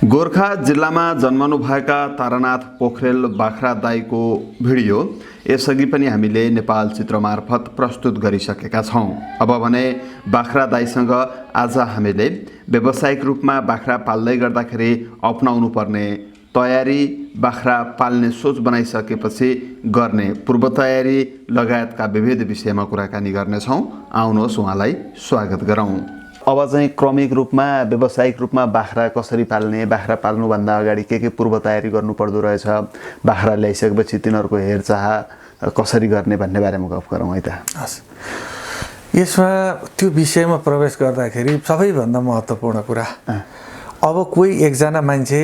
गोर्खा जिल्लामा जन्मनुभएका तारानाथ पोखरेल बाख्रा दाईको भिडियो यसअघि पनि हामीले नेपाल चित्र मार्फत प्रस्तुत गरिसकेका छौँ। अब भने बाख्रा दाईसँग आज हामीले व्यावसायिक रूपमा बाख्रा पाल्दै गर्दाखेरि अपनाउनु पर्ने तयारी, बाख्रा पाल्ने सोच बनाइसकेपछि गर्ने पूर्व तयारी लगायतका विविध विषयमा कुराकानी गर्नेछौँ। आउनुहोस् उहाँलाई स्वागत गरौँ। अब चाहिँ क्रमिक रूपमा व्यावसायिक रूपमा बाख्रा कसरी पाल्ने, बाख्रा पाल्नुभन्दा अगाडि के पूर्व तयारी गर्नुपर्दो रहेछ, बाख्रा ल्याइसकेपछि तिनीहरूको हेरचाह कसरी गर्ने भन्ने बारेमा गफ गरौँ है त। हस्, यसमा त्यो विषयमा प्रवेश गर्दाखेरि सबैभन्दा महत्त्वपूर्ण कुरा, अब कोही एकजना मान्छे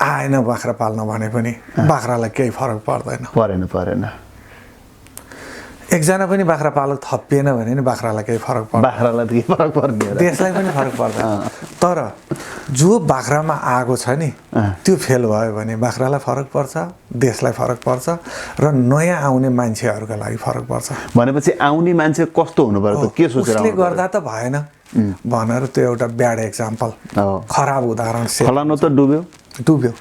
आएन बाख्रा पाल्न भने पनि बाख्रालाई केही फरक पर्दैन। एकजना पनि बाख्रा पालक थपिएन भने नि बाख्रालाई केही फरक पर्दैन। बाख्रालाई केही फरक पर्दैन, देशलाई पनि फरक पर्दैन। तर जो बाख्रामा आएको छ नि त्यो फेल भयो भने बाख्रालाई फरक पर्छ, देशलाई फरक पर्छ र नयाँ आउने मान्छेहरूका लागि फरक पर्छ। भनेपछि आउने मान्छे कस्तो हुनु पर्यो त, के सोचेर उसले गर्दा त भएन भनेर त्यो एउटा ब्याड एक्जाम्पल, खराब उदाहरण, फलानु त डुब्यो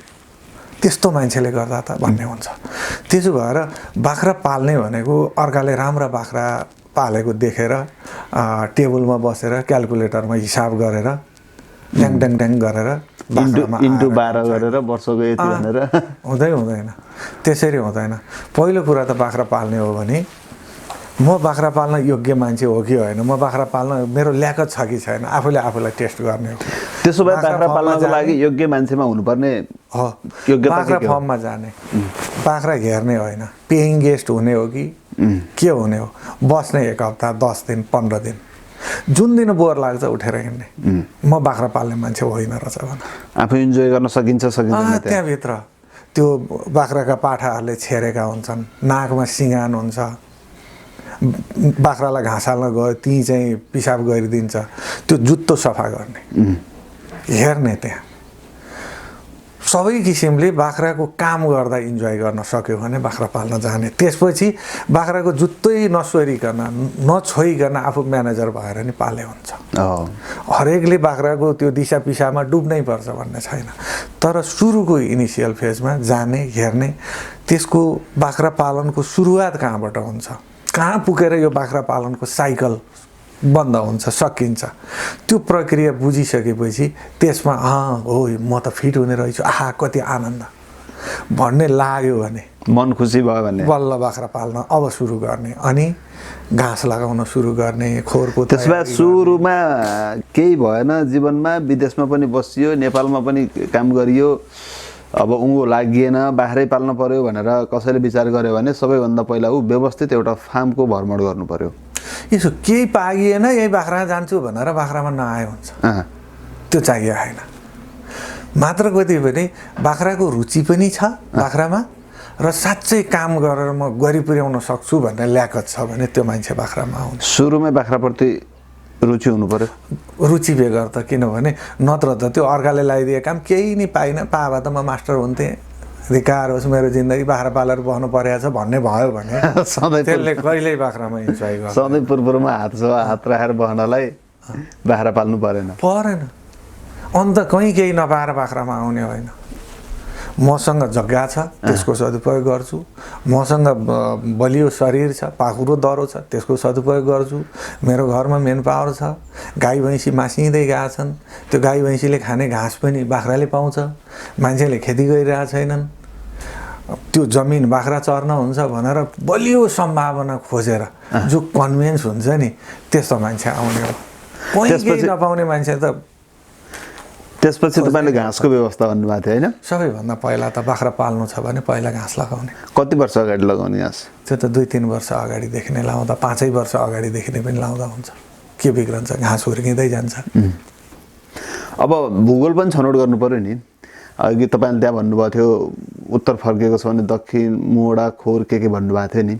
त्यस्तो मान्छेले गर्दा त भन्ने हुन्छ। त्यसो भएर बाख्रा पाल्ने भनेको अर्काले राम्रा बाख्रा पालेको देखेर टेबलमा बसेर क्यालकुलेटरमा हिसाब गरेर ड्याङ ड्याङ ड्याङ गरेर इन्टु 12 गरेर वर्षको यति भनेर हुँदैन। त्यसरी हुँदैन। पहिलो कुरा त बाख्रा पाल्ने हो भने म बाख्रा पाल्न योग्य मान्छे हो कि होइन, म बाख्रा पाल्न मेरो ल्याकत छ कि छैन, आफूलाई टेस्ट गर्ने हो। त्यसो भए बाख्रा पाल्नको लागि योग्य मान्छेमा हुनुपर्ने योग्यता बाख्रा फर्ममा जाने, बाख्रा हेर्ने होइन, पेइङ गेस्ट हुने हो कि के हुने हो, बस्ने 1 हप्ता 10 दिन 15 दिन, जुन दिन बोर लाग्छ उठेर हिँड्ने। म बाख्रा पाल्ने मान्छे होइन रहेछ भने आफू इन्जोय गर्न सकिन्छ। त्यहाँभित्र त्यो बाख्राका पाठाहरूले छेरेका हुन्छन्, नाकमा सिँगान हुन्छ, बाख्रालाई घाँस हाल्न गयो त्यहीँ चाहिँ पिसाब गरिदिन्छ, त्यो जुत्तो सफा गर्ने, हेर्ने, त्यहाँ सबै किसिमले बाख्राको काम गर्दा इन्जोय गर्न सक्यो भने बाख्रा पाल्न जाने। त्यसपछि बाख्राको जुत्तै नसोरिकन नछोइकन आफू म्यानेजर भएर नि पाले हुन्छ। हरेकले बाख्राको त्यो दिशा पिसाबमा डुब्नै पर्छ भन्ने छैन। तर सुरुको इनिसियल फेजमा जाने, हेर्ने, त्यसको बाख्रा पालनको सुरुवात कहाँबाट हुन्छ, कहाँ पुगेर यो बाख्रा पालनको साइकल बन्द हुन्छ, सकिन्छ, त्यो प्रक्रिया बुझिसकेपछि त्यसमा हो म त फिट हुने रहेछु, कति आनन्द भन्ने लाग्यो भने, मन खुसी भयो भने बल्ल बाख्रा पाल्न अब सुरु गर्ने, अनि घाँस लगाउन सुरु गर्ने, खोरको। त्यसो भए सुरुमा केही भएन जीवनमा, विदेशमा पनि बसियो, नेपालमा पनि काम गरियो, अब उँगो लागिएन, बाख्रै पाल्न पर्यो भनेर कसैले विचार गर्यो भने सबैभन्दा पहिला व्यवस्थित एउटा फार्मको भ्रमण गर्नु पर्यो। यसो केही पाइएन, यही बाख्रामा जान्छु भनेर बाख्रामा नआए हुन्छ, त्यो चाहियो होइन। मात्र कति भने बाख्राको रुचि पनि छ बाख्रामा, र साँच्चै काम गरेर म गरि पुर्याउन सक्छु भन्ने ल्याकत छ भने त्यो मान्छे बाख्रामा आउँछ। सुरुमै बाख्राप्रति रुचि हुनु पर्यो। रुचि बेगर त, किनभने नत्र त त्यो अर्काले लगाइदिए काम केही नै पाइनँ, पावा त म मास्टर हुन्थेँ, धिकार होस् मेरो जिन्दगी बाख्रा पालेर बस्नु परेको छ भन्ने भयो भने सधैँ त्यसले कहिल्यै बाख्रामा इन्जोय गर्छ। सधैँ पुर्पुरमा हात राखेर बस्नलाई बाख्रा पाल्नु परेन। अन्त कहीँ केही नपाएर बाख्रामा आउने होइन। मसँग जग्गा छ, त्यसको सदुपयोग गर्छु, मसँग बलियो शरीर छ, पाखुरो दह्रो छ, त्यसको सदुपयोग गर्छु, मेरो घरमा मेन पावर छ, गाई भैँसी मासिँदै गएका छन्, त्यो गाई भैँसीले खाने घाँस पनि बाख्राले पाउँछ, मान्छेले खेती गरिरहेका छैनन्, त्यो जमिन बाख्रा चर्न हुन्छ भनेर बलियो सम्भावना खोजेर जो कन्भिन्स हुन्छ नि त्यस्तो मान्छे आउने हो। कहीँ केही नपाउने मान्छे त। त्यसपछि तपाईँले घाँसको व्यवस्था भन्नुभएको थियो होइन? सबैभन्दा पहिला त बाख्रा पाल्नु छ भने पहिला घाँस लगाउने। कति वर्ष अगाडि लगाउने घाँस? त्यो त 2-3 वर्ष अगाडिदेखि नै लाउँदा, 5 वर्ष अगाडिदेखि नै पनि लाउँदा हुन्छ। के बिग्रन्छ, घाँस हुर्किँदै जान्छ। अब भूगोल पनि छनौट गर्नु पर्यो नि। अघि तपाईँले त्यहाँ भन्नुभएको थियो उत्तर फर्केको छ भने दक्षिण, मोडा, खोर के भन्नुभएको थियो नि,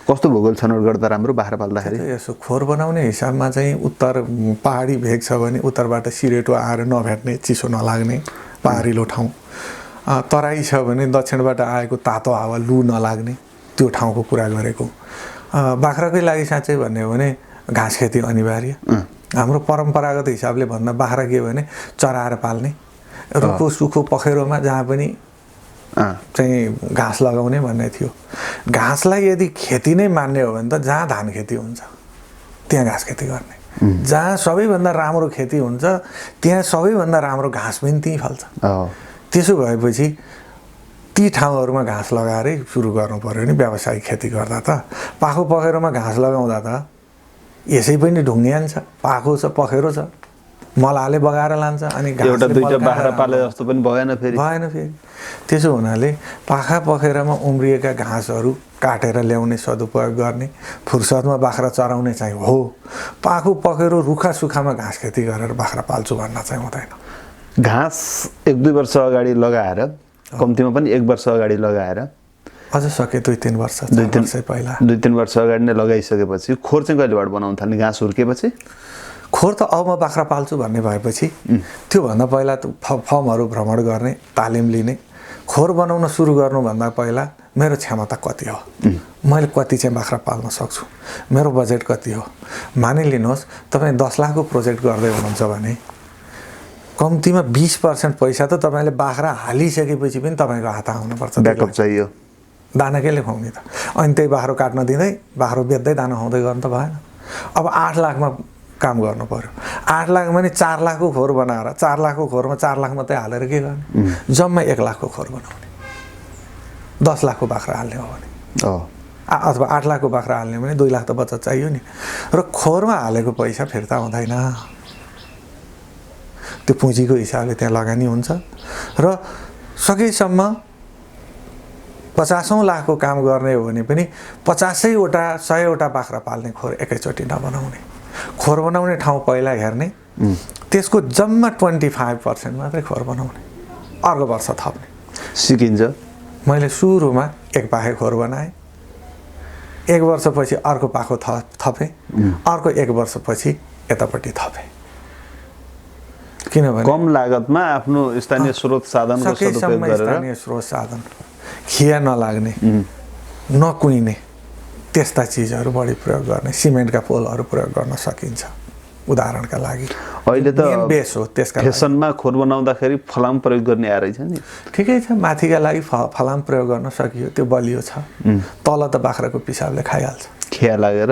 कस्तो भूगोल छनौट गर्दा राम्रो बाख्रा पाल्दाखेरि? यसो खोर बनाउने हिसाबमा चाहिँ उत्तर पहाडी भेग छ भने उत्तरबाट सिरेटो आएर नभेट्ने, चिसो नलाग्ने पहाडिलो ठाउँ, तराई छ भने दक्षिणबाट आएको तातो हावा लु नलाग्ने, त्यो ठाउँको कुरा गरेको। बाख्राकै लागि साँच्चै भन्ने हो भने घाँस खेती अनिवार्य। हाम्रो परम्परागत हिसाबले भन्दा बाख्रा के भने चराएर पाल्ने, रुखो सुखो पखेरोमा जहाँ पनि चाहिँ घाँस लगाउने भन्ने थियो। घाँसलाई यदि खेती नै मान्ने हो भने त जहाँ धान खेती हुन्छ त्यहाँ घाँस खेती गर्ने, जहाँ सबैभन्दा राम्रो खेती हुन्छ त्यहाँ सबैभन्दा राम्रो घाँस पनि त्यहीँ फल्छ। त्यसो भएपछि ती ठाउँहरूमा घाँस लगाएरै सुरु गर्नु पर्यो नि व्यावसायिक खेती गर्दा त। पाखो पखेरोमा घाँस लगाउँदा त यसै पनि ढुङ्ग्यान्छ, पाखो छ पखेरो छ, मलाले बगाएर लान्छ अनि एउटा दुईटा बाख्रा पाले जस्तो पनि भएन फेरि। त्यसो हुनाले पाखा पखेरामा उम्रिएका घाँसहरू काटेर ल्याउने सदुपयोग गर्ने, फुर्सदमा बाख्रा चराउने चाहिँ हो। पाखो पखेरो रुखा सुखामा घाँस खेती गरेर बाख्रा पाल्छु भन्न चाहिँ हुँदैन। घाँस 1-2 वर्ष अगाडि लगाएर, कम्तीमा पनि 1 वर्ष अगाडि लगाएर, अझ सके 2-3 वर्ष 4 वर्ष पहिला 2-3 वर्ष अगाडि नै लगाइसकेपछि खोर चाहिँ कहिलेबाट बनाउन थाल्ने? घाँस हुर्केपछि? खोर त अब म बाख्रा पाल्छु भन्ने भएपछि त्योभन्दा पहिला फर्महरू भ्रमण गर्ने, तालिम लिने। खोर बनाउन सुरु गर्नुभन्दा पहिला मेरो क्षमता कति हो, मैले कति चाहिँ बाख्रा पाल्न सक्छु, मेरो बजेट कति हो। मानिलिनुहोस् तपाईँ 10 लाखको प्रोजेक्ट गर्दै हुनुहुन्छ भने कम्तीमा 20% पैसा त तपाईँले बाख्रा हालिसकेपछि पनि तपाईँको हात आउनुपर्छ। ब्याकअप चाहियो। दाना केले खुवाउने त? अनि त्यही बाख्रो काट्न दिँदै बाख्रो बेच्दै दाना खुवाउँदै गर्नु त भएन। अब 8 लाखमा काम गर्नु पर्यो। 8 लाखमा नि 4 लाखको खोर बनाएर 4 लाखको खोरमा 4 लाख मात्रै हालेर के गर्ने? जम्मा 1 लाखको खोर बनाउने, 10 लाखको बाख्रा हाल्ने हो भने, अथवा 8 लाखको बाख्रा हाल्ने भने 2 लाख त बचत चाहियो नि। र खोरमा हालेको पैसा फिर्ता हुँदैन, त्यो पुँजीको हिसाबले त्यहाँ लगानी हुन्छ। र सकेसम्म 50औं लाखको काम गर्ने हो भने पनि 50वटा 100वटा बाख्रा पाल्ने खोर एकैचोटि नबनाउने। खोर बनाउने ठाउँ पहिला हेर्ने, त्यसको जम्मा 25% मात्रै खोर बनाउने, अर्को वर्ष थप्ने। सिकिन्छ। मैले सुरुमा एक पाखे खोर बनाएँ, 1 वर्षपछि अर्को पाखो थपेँ, अर्को 1 वर्षपछि यतापट्टि थपेँ। किनभने कम लागतमा आफ्नो स्थानीय स्रोत साधनको सदुपयोग गरेर, स्थानीय स्रोत साधन, खिया नलाग्ने, नकुइने त्यस्ता चिजहरू बढी प्रयोग गर्ने, सिमेन्टका पोलहरू प्रयोग गर्न सकिन्छ। उदाहरणका लागि अहिले त बेस हो, त्यसका फेसनमा खोर बनाउँदाखेरि फलाम प्रयोग गर्ने आएर छ नि। ठिकै छ, माथिका लागि फलाम प्रयोग गर्न सकियो, त्यो बलियो छ। तल त बाख्राको पिसाबले खाइहाल्छ, खिया लागेर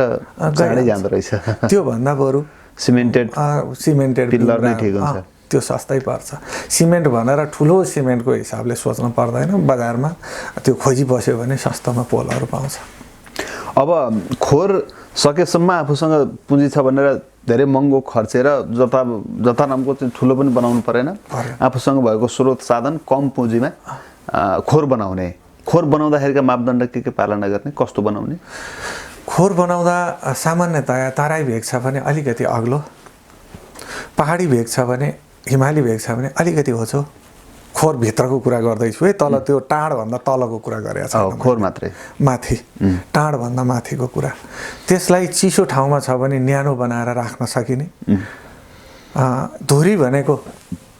चाँडै जाँदो रहेछ। त्यो भन्दा बरु सिमेन्टेड पिल्लर नै ठिक हुन्छ, त्यो सस्तै पर्छ। सिमेन्ट भनेर ठुलो सिमेन्टको हिसाबले सोच्नु पर्दैन, बजारमा त्यो खोजी बस्यो भने सस्तोमा पोलहरू पाउँछ। अब खोर सकेसम्म आफूसँग पुँजी छ भनेर धेरै महँगो खर्चेर जतानामको चाहिँ ठुलो पनि बनाउनु परेन। आफूसँग भएको स्रोत साधन कम पुँजीमा खोर बनाउने, खोर बनाउँदाखेरिका मापदण्ड के पालना गर्ने, कस्तो बनाउने? खोर बनाउँदा सामान्यतया तराई भेग छ भने अलिकति अग्लो, पहाडी भेग छ भने, हिमाली भेग छ भने अलिकति होचो। खोर भित्रको कुरा गर्दैछु है, तल त्यो टाढभन्दा तलको कुरा गरेको छ, खोर मात्रै माथि, टाढभन्दा माथिको कुरा। त्यसलाई चिसो ठाउँमा छ भने न्यानो बनाएर राख्न सकिने। धुरी भनेको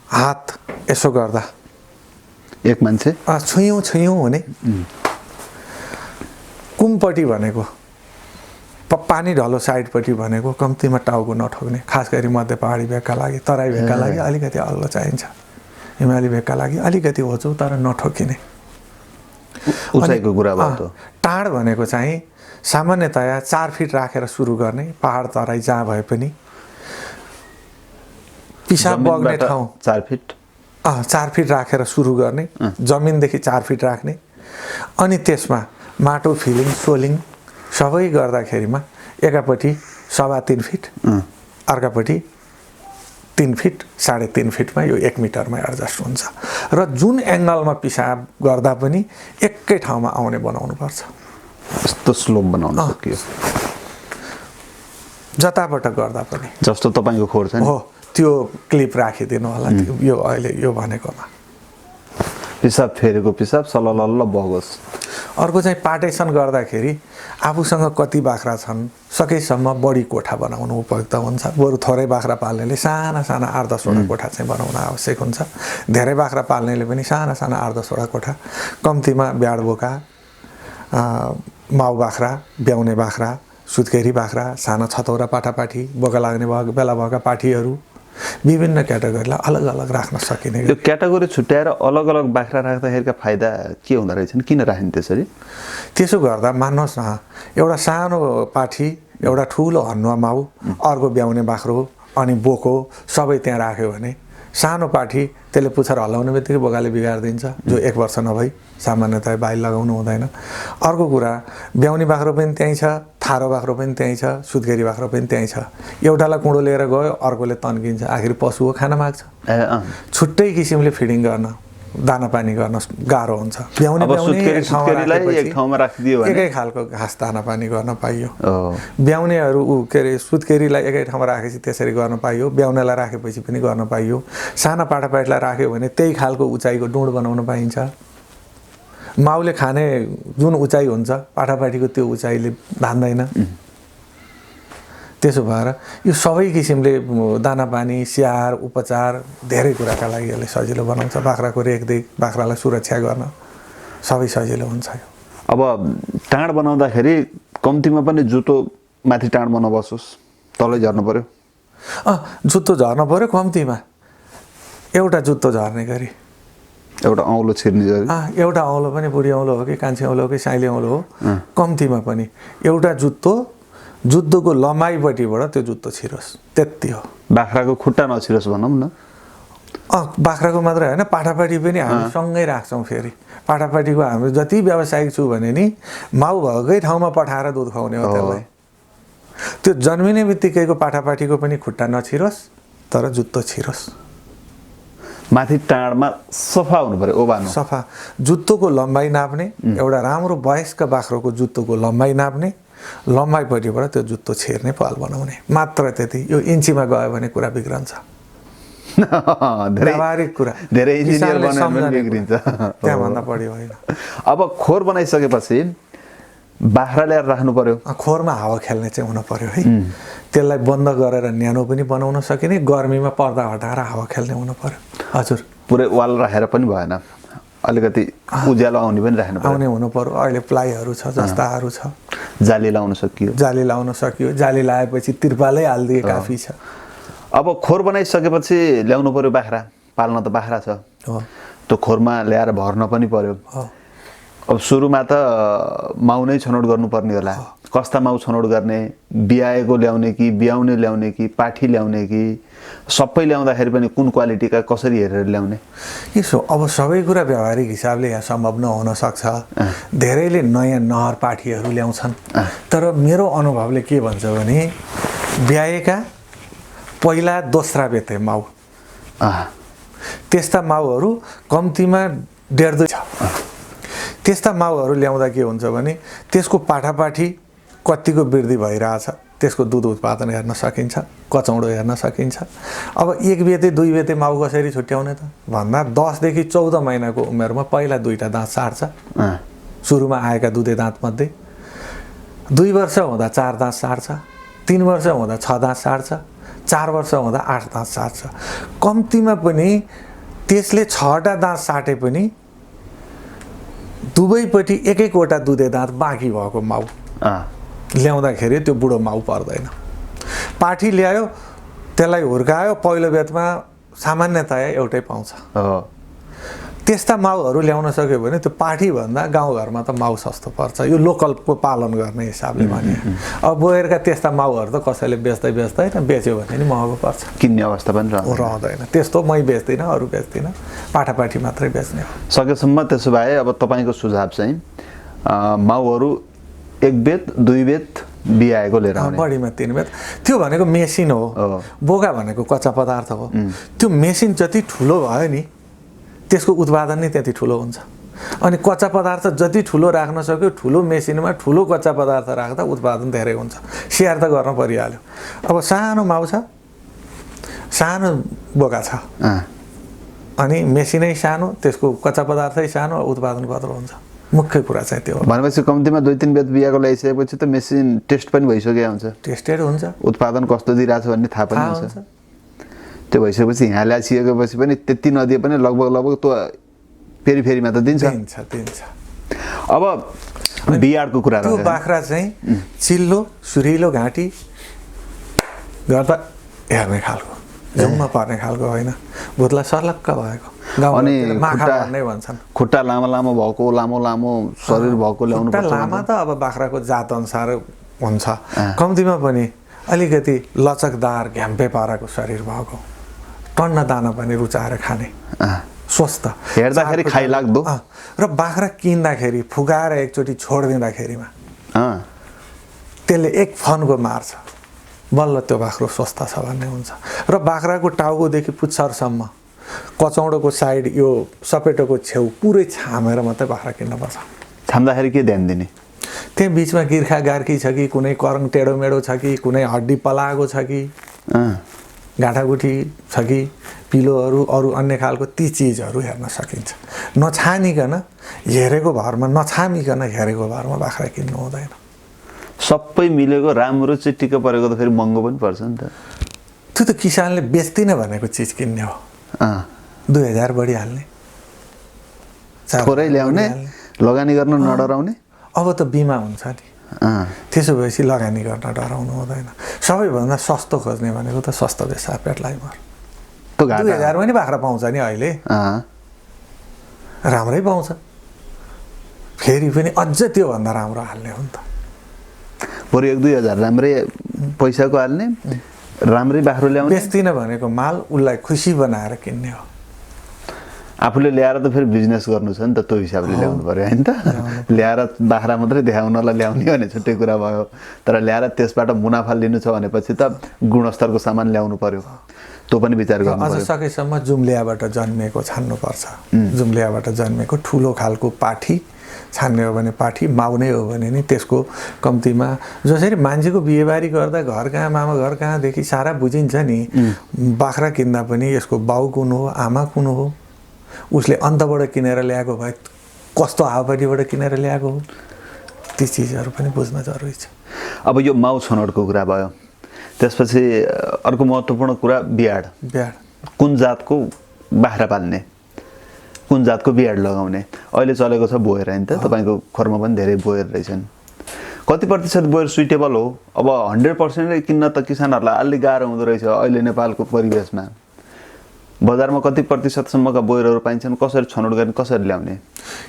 हात यसो गर्दा एक मान्छे छुयौँ हुने। कुमपट्टि भनेको पानी ढलो साइडपट्टि भनेको कम्तीमा टाउको नठोक्ने, खास गरी मध्य पहाडी भेगका लागि। तराई भेगका लागि अलिकति अग्लो चाहिन्छ, हिमाली भेगका लागि अलिकति होचो तर नठोकिने। उचाइको कुरा भयो। टाढ भनेको चाहिँ सामान्यतया 4 फिट राखेर सुरु गर्ने, पहाड तराई जहाँ भए पनि। पिसाब बग्ने ठाउँ 4 फिट 4 फिट राखेर सुरु गर्ने, जमिनदेखि 4 फिट राख्ने। अनि त्यसमा माटो फिलिङ सोलिङ सबै गर्दाखेरिमा एकापट्टि 3.25 फिट, अर्कापट्टि 3 फिट 3.5 फिटमा यो 1 मिटरमा एडजस्ट हुन्छ। र जुन एङ्गलमा पिसाब गर्दा पनि एकै ठाउँमा आउने बनाउनुपर्छ। यस्तो स्लोप बनाउनु सकियो जताबाट गर्दा पनि। जस्तो तपाईँको खोर छ नि हो, त्यो क्लिप राखिदिनु होला। यो अहिले यो भनेकोमा पिसाब फेरेको पिसाब सललल्ल बगोस्। अर्को चाहिँ पार्टेसन गर्दाखेरि आफूसँग कति बाख्रा छन् सकेसम्म बढी कोठा बनाउनु उपयुक्त हुन्छ। बरु थोरै बाख्रा पाल्नेले साना साना 8-10वटा कोठा चाहिँ बनाउन आवश्यक हुन्छ। धेरै बाख्रा पाल्नेले पनि साना साना 8-10वटा कोठा, कम्तीमा ब्याड बोका, माउ बाख्रा, ब्याउने बाख्रा, सुत्केरी बाख्रा, साना छतौरा पाठापाठी, बोका लाग्ने बेला भएका पाठीहरू, विभिन्न क्याटेगोरीलाई अलग अलग राख्न सकिने यो क्याटेगोरी छुट्याएर अलग अलग बाख्रा राख्दाखेरिका फाइदा के हुँदो रहेछन्, किन राखिन् त्यसरी? त्यसो गर्दा मान्नुहोस् न, एउटा सानो पाठी, एउटा ठुलो हनुवा माउ, अर्को ब्याउने बाख्रो अनि बोको सबै त्यहाँ राख्यो भने सानो पाठी त्यसले पुच्छर हल्लाउने बित्तिकै बोकाले बिगारिदिन्छ, जो 1 वर्ष नभई सामान्यतया बाहिर लगाउनु हुँदैन। अर्को कुरा, ब्याउने बाख्रो पनि त्यहीँ छ, थारो बाख्रो पनि त्यहीँ छ, सुत्केरी बाख्रो पनि त्यहीँ छ। एउटालाई कुँडो लिएर गयो, अर्कोले तन्किन्छ, आखिर पशु हो, खान माग्छ। छुट्टै किसिमले फिडिङ गर्न, दाना पानी गर्न गाह्रो हुन्छ। ब्याउने एक ठाउँमा राखिदियो भने एकै खालको घाँस दाना पानी गर्न पाइयो। ब्याउनेहरू के अरे सुत्केरीलाई एकै ठाउँमा राखेपछि त्यसरी गर्न पाइयो, ब्याउनेलाई राखेपछि पनि गर्न पाइयो। साना पाठापाठीलाई राख्यो भने त्यही खालको उचाइको डुँड बनाउन पाइन्छ। माउले खाने जुन उचाइ हुन्छ पाठापाठीको त्यो उचाइले धान्दैन। त्यसो भएर यो सबै किसिमले दाना पानी, स्याहार, उपचार धेरै कुराका लागि यसले सजिलो बनाउँछ। बाख्राको रेखदेख, बाख्रालाई सुरक्षा गर्न सबै सजिलो हुन्छ। अब टाँड बनाउँदाखेरि कम्तीमा पनि जुत्तो माथि टाँडमा नबसोस्, तलै झर्नु पर्यो। जुत्तो झर्नु पर्यो कम्तीमा, एउटा जुत्तो झर्ने गरी, एउटा औँलो छिर्ने गरी। एउटा औँलो पनि बुढी औँलो हो कि कान्छी औँलो हो कि साइली औँलो हो, कम्तीमा पनि एउटा जुत्तोको लम्बाइपट्टिबाट त्यो जुत्तो छिरोस्, त्यति हो। बाख्राको खुट्टा नछिरोस् भनौँ न। बाख्राको मात्रै होइन, पाठापाठी पनि हामी सँगै राख्छौँ। फेरि पाठापाठीको हाम्रो जति व्यावसायिक छु भने नि माउ भएकै ठाउँमा पठाएर दुध खुवाउने हो त्यसलाई। त्यो जन्मिने बित्तिकैको पाठापाठीको पनि खुट्टा नछिरोस्, तर जुत्तो छिरोस्। माथि टाँडमा सफा हुनु पर्यो, ओभानो सफा। जुत्तोको लम्बाइ नाप्ने, एउटा राम्रो वयस्क बाख्रोको जुत्तोको लम्बाइ नाप्ने, लम्बाइपट्टिबाट त्यो जुत्तो छिर्ने, पाल बनाउने, मात्र त्यति। यो इन्चीमा गयो भने कुरा बिग्रन्छ। व्यावहारिक कुरा, धेरै इन्जिनियर बनायो भने बिग्रिन्छ, त्यहाँभन्दा बढी होइन। अब खोर बनाइसकेपछि बाख्रा ल्याएर राख्नु पर्यो। खोरमा हावा खेल्ने चाहिँ हुनु पर्यो है। त्यसलाई बन्द गरेर न्यानो पनि बनाउन सकिने, गर्मीमा पर्दा हटाएर हावा खेल्ने हुनु पर्यो। हजुर, पुरै वाल राखेर पनि भएन, अलिकति उज्यालो आउने पनि राख्नु पर्यो, आउने हुनु पर्यो। अहिले प्लाईहरू छ, जस्ताहरू छ, जाली लाउन सकियो। जाली लगाएपछि तिरपालै हालिदिए काफी छ। अब खोर बनाइसकेपछि ल्याउनु पर्यो बाख्रा, पाल्न त बाख्रा छ, त्यो खोरमा ल्याएर भर्न पनि पर्यो। अब सुरुमा त माउ नै छनौट गर्नुपर्ने होला। कस्ता माउ छनौट गर्ने, बिहाएको ल्याउने कि ब्याउने ल्याउने कि पाठी ल्याउने कि सबै ल्याउँदाखेरि पनि कुन क्वालिटीका कसरी हेरेर ल्याउने? यसो अब सबै कुरा व्यावहारिक हिसाबले यहाँ सम्भव नहुन सक्छ। धेरैले नयाँ नहर पाठीहरू ल्याउँछन्, तर मेरो अनुभवले के भन्छ भने ब्याएका पहिला दोस्रा बेते माउ, त्यस्ता माउहरू कम्तीमा 1.5-2 छ। त्यस्ता माउहरू ल्याउँदा के हुन्छ भने त्यसको पाठापाठी कतिको वृद्धि भइरहेछ, त्यसको दुध उत्पादन हेर्न सकिन्छ, कचौडो हेर्न सकिन्छ। अब 1 बेते 2 बेते माउ कसरी छुट्याउने त भन्दा 10 देखि 14 महिनाको उमेरमा पहिला 2टा दाँत सार्छ, सुरुमा आएका दुधे दाँतमध्ये। 2 वर्ष हुँदा 4 दाँत सार्छ, 3 वर्ष हुँदा 6 दाँत सार्छ, 4 वर्ष हुँदा 8 दाँत सार्छ। कम्तीमा पनि त्यसले 6टा दाँत साटे पनि दुवैपट्टि एक-एकवटा दुधे दाँत बाँकी भएको माउ ल्याउँदाखेरि त्यो बुढो माउ पर्दैन। पाठी ल्यायो, त्यसलाई हुर्कायो, पहिलो बेतमा सामान्यतया एउटै पाउँछ। त्यस्ता माउहरू ल्याउन सक्यो भने त्यो पाठीभन्दा गाउँघरमा त माउ सस्तो पर्छ। यो लोकलको पालन गर्ने हिसाबले भने। अब बोयरका त्यस्ता माउहरू त कसैले बेच्दैन, बेच्यो भने नि महँगो पर्छ, किन्ने अवस्था पनि रहँदैन। त्यस्तो मै बेच्दिनँ, अरू बेच्दिनँ, पाठापाठी मात्रै बेच्ने हो सकेसम्म। त्यसो भए अब तपाईँको सुझाव चाहिँ माउहरू 1 बेत 2 बेत बिहाएको लिएर आउने, बढीमा 3 बेत। त्यो भनेको मेसिन हो, बोका भनेको कच्चा पदार्थ हो। त्यो मेसिन जति ठुलो भयो नि त्यसको उत्पादन नै त्यति ठुलो हुन्छ। अनि कच्चा पदार्थ जति ठुलो राख्न सक्यो, ठुलो मेसिनमा ठुलो कच्चा पदार्थ राख्दा उत्पादन धेरै हुन्छ। स्याहार त गर्न परिहाल्यो। अब सानो माउ छ, सानो बोका छ, अनि मेसिनै सानो, त्यसको कच्चा पदार्थै सानो, उत्पादन कत्रो हुन्छ। मुख्य कुरा चाहिँ त्यो हो। भनेपछि कम्तीमा 2-3 बेत बिहाको ल्याइसकेपछि त मेसिन टेस्ट पनि भइसकेको हुन्छ, टेस्टेड हुन्छ, उत्पादन कस्तो दिइरहेछ भन्ने थाहा पनि हुन्छ। त्यो भइसकेपछि यहाँ ल्याइसकेपछि पनि त्यति नदिए पनि लगभग त्यो फेरिमा त दिन्छ। अब बिहाडको कुरा त्यो बाख्रा चाहिँ चिल्लो सुरिलो घाँटी गर्दा हेर्ने खालको, झुम्म पर्ने खालको होइन भुतलाई सर्लक्क भएको अनि माखा भन्ने भन्छन् खुट्टा लामो लामो भएको लामो लामो शरीर भएको ल्याउनु खुट्टा लामा त अब बाख्राको जात अनुसार हुन्छ कम्तीमा पनि अलिकति लचकदार घ्याम्पे पाराको शरीर भएको टन्न दाना पनि रुचाएर खाने स्वस्थ हेर्दाखेरि खाइलाग्दो र बाख्रा किन्दाखेरि फुकाएर एकचोटि छोडिदिँदाखेरिमा त्यसले एक फनको मार्छ बल्ल त्यो बाख्रो स्वस्थ छ भन्ने हुन्छ र बाख्राको टाउकोदेखि पुच्छरसम्म कचौडोको साइड यो सपेटोको छेउ पुरै छामेर मात्रै बाख्रा किन्नुपर्छ छाम्दाखेरि के ध्यान दिने त्यहाँ बिचमा गिर्खा गार्की छ कि कुनै करङ टेढो मेढो छ कि कुनै हड्डी पलाएको छ कि गाँठागुठी छ कि पिलोहरू अरू अन्य खालको ती चिजहरू हेर्न सकिन्छ नछानिकन हेरेको भरमा नछामिकन हेरेको भरमा बाख्रा किन्नु हुँदैन सबै मिलेको राम्रो चिटिक्क परेको त फेरि महँगो पनि पर्छ नि त त्यो त किसानले बेच्दिनँ भनेको चिज किन्ने हो 2000 बढी हाल्ने थोरै ल्याउने लगानी गर्न नडराउने अब त बिमा हुन्छ नि त्यसो भएपछि लगानी गर्न डराउनु हुँदैन सबैभन्दा सस्तो खोज्ने भनेको त सस्तो बेसा पेटलाई मर 2000 पनि बाख्रा पाउँछ नि अहिले राम्रै पाउँछ फेरि पनि अझ त्योभन्दा राम्रो हाल्ने हो नि त बरु 1-2 हजार राम्रै पैसाको हाल्ने राम्रै बाख्रो ल्याउने बेच्दिनँ भनेको माल उसलाई खुसी बनाएर किन्ने हो आफूले ल्याएर त फेरि बिजनेस गर्नु छ नि त त्यो हिसाबले ल्याउनु पर्यो होइन त ल्याएर बाख्रा मात्रै देखाउनलाई ल्याउने भने छुट्टै कुरा भयो तर ल्याएर त्यसबाट मुनाफा लिनु छ भनेपछि त गुणस्तरको सामान ल्याउनु पर्यो त्यो पनि विचार गर्नु पर्यो अझ सकेसम्म जुम्लियाबाट जन्मेको छान्नुपर्छ जुम्लियाबाट जन्मेको ठुलो खालको पाठी छान्ने हो भने पाठी माउने हो भने नि त्यसको कम्तीमा जसरी मान्छेको बिहेबारी गर्दा घर कहाँ मामा घर कहाँदेखि सारा बुझिन्छ नि बाख्रा किन्दा पनि यसको बाउ कुन हो आमा कुन हो उसले अन्तबाट किनेर ल्याएको भए कस्तो हावापाटीबाट किनेर ल्याएको हो ती चिजहरू पनि बुझ्न जरुरी छ अब यो माउ छनौटको कुरा भयो त्यसपछि अर्को महत्त्वपूर्ण कुरा बियाड कुन जातको बाख्रा पाल्ने कुन जातको बियाड लगाउने अहिले चलेको छ बोयर हैन त तपाईको खोरमा पनि धेरै बोयर रहेछन् कति प्रतिशत बोयर सुइटेबल हो अब 100% किन्न त किसानहरुलाई अलि गाह्रो हुँदो रहेछ अहिले नेपालको परिवेशमा बजारमा कति प्रतिशतसम्मका बोयरहरू पाइन्छन् कसरी छनौट गर्ने कसरी ल्याउने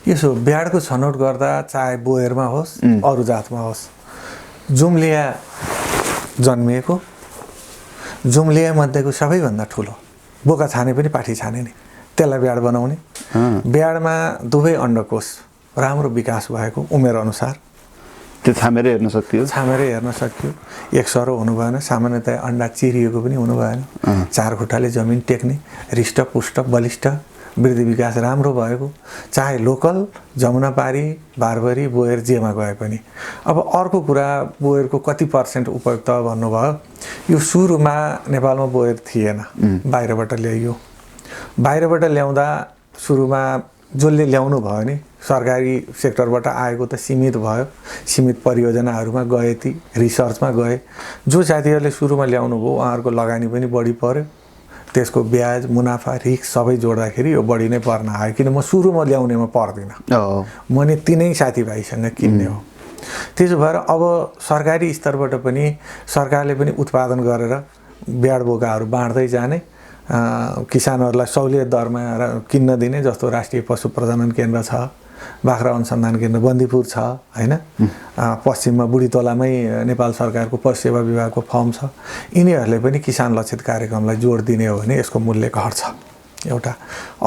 यसो बियाडको छनौट गर्दा चाहे बोयरमा होस् अरु जातमा होस् जुम्लिया जन्मिएको जुम्लिया मध्येको सबैभन्दा ठुलो बोका छाने पनि पाठी छाने नि त्यसलाई बियाड बनाउने बियाडमा दुवै अण्डकोश राम्रो विकास भएको उमेर अनुसार त्यो छामेरै हेर्न सकियो एक सरो हुनु भएन सामान्यतया अण्डा चिरिएको पनि हुनु भएन चार खुट्टाले जमिन टेक्ने हृष्ट पुष्ट बलिष्ठ वृद्धि विकास राम्रो भएको चाहे लोकल जमुनापारी बारबरी बोयर जेमा गए पनि अब अर्को कुरा बोयरको कति % उपयुक्त भन्नुभयो यो सुरुमा नेपालमा बोयर थिएन बाहिरबाट ल्याइयो बाहिरबाट ल्याउँदा सुरुमा जसले ल्याउनु भयो नि सरकारी सेक्टरबाट आएको त सीमित भयो सीमित परियोजनाहरूमा गए ती रिसर्चमा गए जो साथीहरूले सुरुमा ल्याउनु भयो उहाँहरूको लगानी पनि बढी पर्यो त्यसको ब्याज मुनाफा रिस्क सबै जोड्दाखेरि यो बढी नै पर्न आयो किन म सुरुमा ल्याउनेमा पर्दिन म नि तिनै साथीभाइसँग किन्ने हो त्यसो भएर अब सरकारी स्तरबाट पनि सरकारले पनि उत्पादन गरेर ब्याड बोकाहरू बाँड्दै जाने किसानहरूलाई सहुलियत दरमा किन्न दिने जस्तो राष्ट्रिय पशु प्रजनन केन्द्र छ बाख्रा अनुसन्धान केन्द्र बन्दीपुर छ हैन पश्चिममा बुढीतोलामै नेपाल सरकारको पशु सेवा विभागको फर्म छ यिनीहरूले पनि किसान लक्षित कार्यक्रमलाई जोड दिने हो भने यसको मूल्य घट्छ एउटा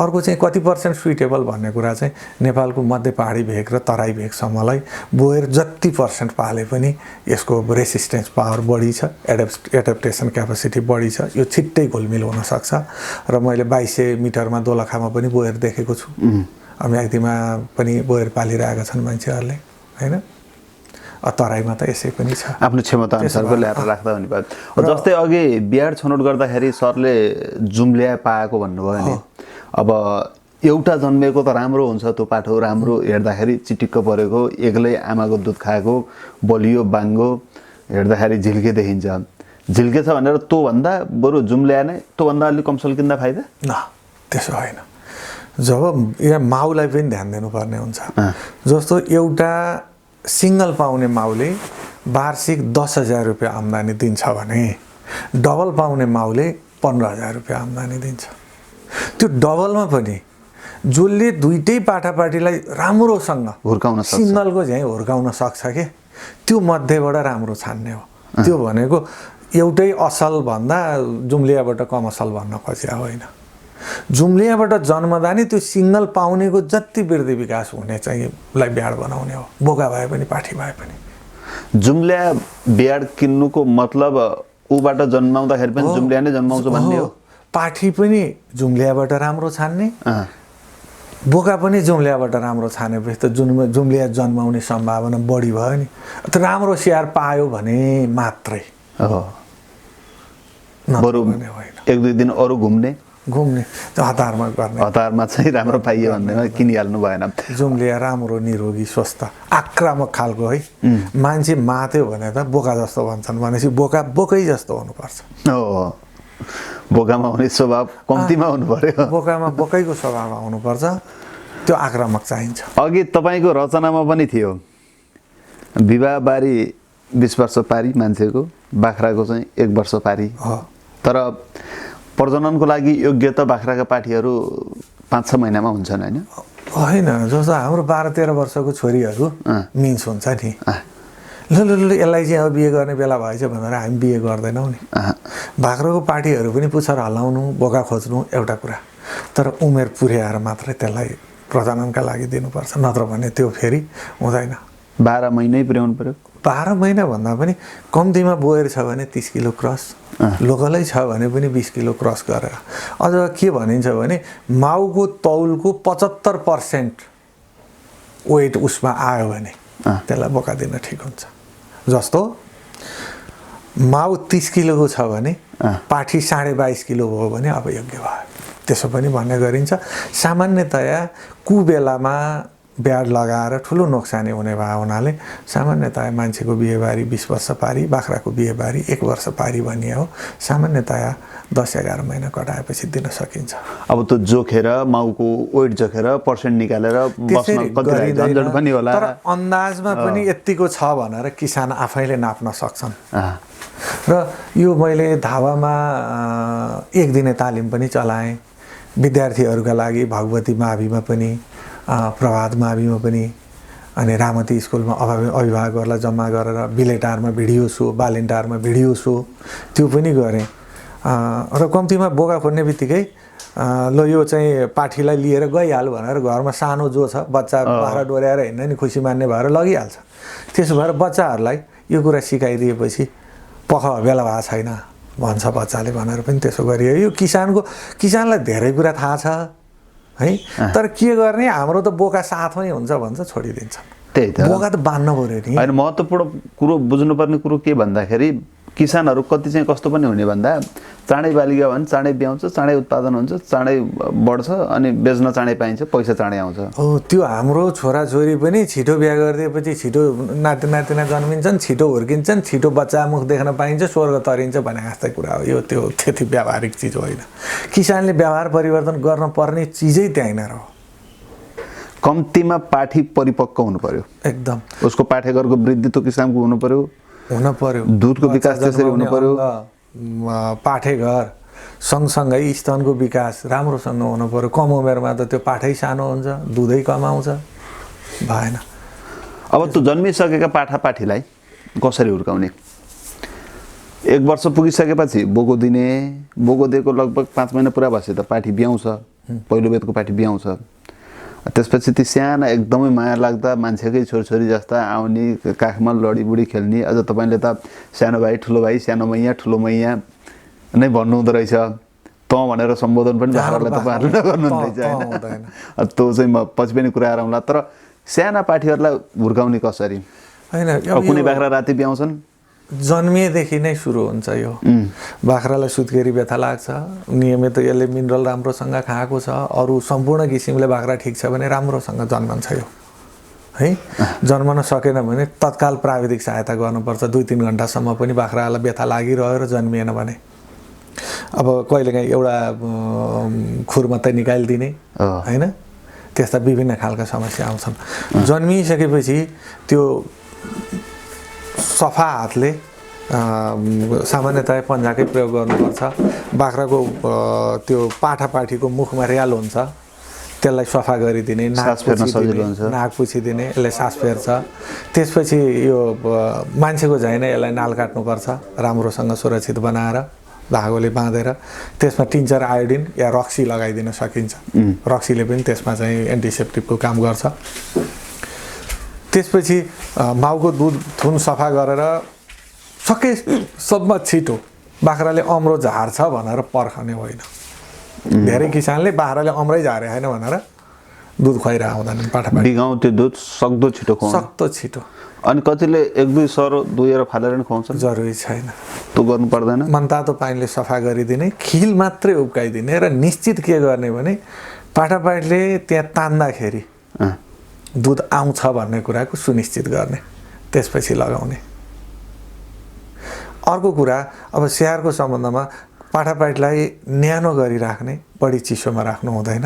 अर्को चाहिँ कति % सुइटेबल भन्ने कुरा चाहिँ नेपालको मध्य पहाडी भेग र तराई भेगसम्मलाई बोयर जति % पाले पनि यसको रेसिस्टेन्स पावर बढी छ एडप्टेसन क्यापेसिटी बढी छ यो छिट्टै घुलमिल हुन सक्छ र मैले 2200 मिटरमा दोलखामा पनि बोयर देखेको छु म्याग्दीमा पनि बोयर पालिरहेका छन् मान्छेहरूले हैन तराईमा त यसै पनि छ आफ्नो क्षमता अनुसारको ल्याएर राख्दा हुने भयो जस्तै अघि बियाड छनौट गर्दाखेरि सरले जुम्लिया पाएको भन्नुभयो नि अब एउटा जन्मेको त राम्रो हुन्छ त्यो पाठो राम्रो हेर्दाखेरि चिटिक्क परेको एक्लै आमाको दुध खाएको बलियो बाङ्गो हेर्दाखेरि झिल्के देखिन्छ झिल्के छ भनेर त्यो भन्दा बरु जुम्लिया नै त्यो भन्दा अलि कमसल किन्दा फाइदा न त्यसो हैन जब यहाँ माउलाई पनि ध्यान दिनुपर्ने हुन्छ जस्तो एउटा सिंगल पाउने माउले वार्षिक 10,000 रुपैयाँ आम्दानी दिन्छ भने डबल पाउने माउले 15,000 रुपियाँ आम्दानी दिन्छ। त्यो डबलमा पनि जसले दुईटै पाठापाठीलाई राम्रोसँग हुर्काउन सक्छ, सिङ्गलको झैँ हुर्काउन सक्छ के, त्यो मध्येबाट राम्रो छान्ने हो। त्यो भनेको एउटै असल भन्दा जुम्लियाबाट कम असल भन्न खोजिया होइन। जुम्लियाबाट जन्मदा नि त्यो सिङ्गल पाउनेको जति वृद्धि विकास हुने चाहिँ लाई ब्याड बनाउने हो, बोका भए पनि पाठी भए पनि। जुम्ल्या ब्याड किन्नुको मतलब ऊबाट जन्माउँदाखेरि पनि जुम्ल्या नै जन्माउँछ भन्ने हो। पाठी पनि जुम्लियाबाट राम्रो छान्ने, बोका पनि जुम्लियाबाट राम्रो छानेपछि त जुम्लिया जन्माउने सम्भावना बढी भयो नि। त राम्रो स्याहार पायो भने मात्रै बरु एक दुई दिन अरू घुम्ने त्यो हतारमा गर्ने, हतारमा चाहिँ राम्रो पाइयो भन्नेमा किनिहाल्नु भएन। जुम्लिया राम्रो निरोगी स्वस्थ आक्रामक खालको है। मान्छे माथ्यो भने त बोका जस्तो भन्छन्, भनेपछि बोकै जस्तो हुनुपर्छ। बोकामा हुने स्वभाव कम्तीमा हुनु पर्यो, बोकामा बोकैको स्वभाव आउनुपर्छ, त्यो आक्रामक चाहिन्छ। अघि तपाईँको रचनामा पनि थियो विवाह बारी 20 वर्ष पारी मान्छेको, बाख्राको चाहिँ 1 वर्ष पारी। तर प्रजननको लागि योग्य त बाख्राका पाठीहरू 5-6 महिनामा हुन्छन् होइन? होइन, जस्तो हाम्रो 12-13 वर्षको छोरीहरू मिन्स हुन्छ नि, ल यसलाई चाहिँ अब बिहे गर्ने बेला भएछ भनेर हामी बिहे गर्दैनौँ नि। बाख्राको पाठीहरू पनि पुच्छर हल्लाउनु, बोका खोज्नु एउटा कुरा, तर उमेर पुर्याएर मात्रै त्यसलाई प्रजननका लागि दिनुपर्छ, नत्र भने त्यो फेरि हुँदैन। 12 महिनै पुर्याउनु पर्यो। 12 महिना भन्दा पनि कम्तीमा बोयर छ भने 30 किलो क्रस, लोकलै छ भने पनि 20 किलो क्रस गरेर। अझ के भनिन्छ भने माउको तौलको 75% वेट उसमा आयो भने त्यसलाई बोका दिन ठिक हुन्छ। जस्तो माउ 30 किलोको छ भने पाठी 22.5 किलो भयो भने अब योग्य भयो, त्यसो पनि भन्ने गरिन्छ। सामान्यतया कुबेलामा ब्याड लगाएर ठुलो नोक्सानी हुने भए हुनाले सामान्यतया मान्छेको बिहेबारी 20 वर्ष पारी, बाख्राको बिहेबारी 1 वर्ष पारी भनिए हो। सामान्यतया 10-11 महिना कटाएपछि दिन सकिन्छ। अब त्यो जोखेर माउको वेट जोखेर पर्सेन्ट निकालेर बस्न कति झन्झट पनि होला, तर अन्दाजमा पनि यतिको छ भनेर किसान आफैले नाप्न सक्छन्। र यो मैले धावामा 1 दिने तालिम पनि चलाएँ विद्यार्थीहरूका लागि, भगवती माविमा पनि, प्रभात माविमा पनि, अनि रामती स्कुलमा अभिभावकहरूलाई जम्मा गरेर बिलेटारमा भिडियो सो, बालेन्टारमा भिडियो सो त्यो पनि गरेँ। र कम्तीमा बोका खोज्ने बित्तिकै ल यो चाहिँ पाठीलाई लिएर गइहाल भनेर घरमा सानो जो छ बच्चा बाख्रा डोर्याएर हिँड्ने नि खुसी मान्ने भएर लगिहाल्छ। त्यसो भएर बच्चाहरूलाई यो कुरा सिकाइदिएपछि पख बेला भएको छैन भन्छ बच्चाले भनेर पनि त्यसो गरियो। यो किसानलाई धेरै कुरा थाहा छ है, तर के गर्ने, हाम्रो त बोका साथमै हुन्छ भन्छ, छोडिदिन्छ। त्यही त, बोका त बान्नु पर्यो नि। होइन, महत्त्वपूर्ण कुरो बुझ्नुपर्ने कुरो के भन्दाखेरि किसानहरू कति चाहिँ कस्तो पनि हुने भन्दा चाँडै बालिगा भने चाँडै ब्याउँछ, चाँडै उत्पादन हुन्छ, चाँडै बढ्छ, अनि बेच्न चाँडै पाइन्छ, पैसा चाँडै आउँछ। हो, त्यो हाम्रो छोराछोरी पनि छिटो बिहा गरिदिएपछि छिटो नातिना जन्मिन्छन्, छिटो हुर्किन्छन्, छिटो बच्चा मुख देख्न पाइन्छ, स्वर्ग तरिन्छ भने जस्तै कुरा हो। यो त्यो त्यति व्यावहारिक चिज होइन। किसानले व्यवहार परिवर्तन गर्न पर्ने चिजै त्यहीँ नै हो। कम्तीमा पाठी परिपक्व हुनु पर्यो, एकदम उसको पाठेघरको वृद्धि त किसानको हुनु पर्यो, दुधको विकास त्यसरी हुनु पर्यो, पाठेघर सँगसँगै स्तनको विकास राम्रोसँग हुनु पर्यो। कम उमेरमा त त्यो पाठै सानो हुन्छ, दुधै कम आउँछ, भएन। अब त्यो जन्मिसकेका पाठापाठीलाई कसरी हुर्काउने? 1 वर्ष पुगिसकेपछि बोको दिने, बोको दिएको लगभग 5 महिना पुरा भएपछि त पाठी ब्याउँछ, पहिलो बेदको पाठी ब्याउँछ। त्यसपछि ती साना एकदमै माया लाग्दा मान्छेकै छोरछोरी जस्ता आउने, काखमा लडीबुडी खेल्ने, अझ तपाईँले त सानो भाइ ठुलो भाइ, सानो मैया ठुलो मैया नै भन्नुहुँदो रहेछ, तँ भनेर सम्बोधन पनि बाख्रालाई तपाईँहरूले नगर्नुहुँदैछ होइन? त्यो चाहिँ म पछि पनि कुरा आउँला। तर साना पाठीहरूलाई हुर्काउने कसरी? होइन, कुनै बाख्रा राति ब्याउँछन्, जन्मिएदेखि नै सुरु हुन्छ यो। बाख्रालाई सुत्केरी व्यथा लाग्छ, नियमित यसले मिनरल राम्रोसँग खाएको छ, अरू सम्पूर्ण किसिमले बाख्रा ठिक छ भने राम्रोसँग जन्मन्छ यो है। जन्मन सकेन भने तत्काल प्राविधिक सहायता गर्नुपर्छ। 2-3 घन्टासम्म पनि बाख्रालाई व्यथा लागिरह्यो र जन्मिएन भने अब कहिलेकाहीँ एउटा खुर मात्रै निकालिदिने होइन, त्यस्ता विभिन्न खालका समस्या आउँछन्। जन्मिसकेपछि त्यो सफा हातले सामान्यतया पन्जाकै प्रयोग गर्नुपर्छ। बाख्राको त्यो पाठापाठीको मुखमा र्याल हुन्छ, त्यसलाई सफा गरिदिने, नाक पुछिदिने, यसले सास फेर्छ। त्यसपछि यो मान्छेको झैँ नै यसलाई नाल काट्नुपर्छ, राम्रोसँग सुरक्षित बनाएर धागोले बाँधेर। त्यसमा टिन्चर आयोडिन या रक्सी लगाइदिन सकिन्छ। रक्सीले पनि त्यसमा चाहिँ एन्टिसेप्टिकको काम गर्छ। त्यसपछि माउको दुध थुन सफा गरेर सकेसम्म छिटो बाख्राले अम्रो झार्छ भनेर पर्खने होइन। धेरै किसानले बाख्राले अम्रै झारे होइन भनेर दुध खुवाइरहेको हुँदैन। पाठापाठी बिगाउँ त्यो दुध सक्दो छिटो खुवाउनु, सक्दो छिटो। अनि कतिले 1-2 सरो दुहेर फालेर नि खुवाउँछ, जरुरी छैन। त्यो गर्नु पर्दैन। मनतातो पानीले सफा गरिदिने, खिल मात्रै उब्काइदिने र निश्चित के गर्ने भने पाठापाठीले त्यहाँ तान्दाखेरि दुध आउँछ भन्ने कुराको सुनिश्चित गर्ने, त्यसपछि लगाउने। अर्को कुरा, अब स्याहारको सम्बन्धमा पाठापाठीलाई न्यानो गरिराख्ने, बढी चिसोमा राख्नु हुँदैन।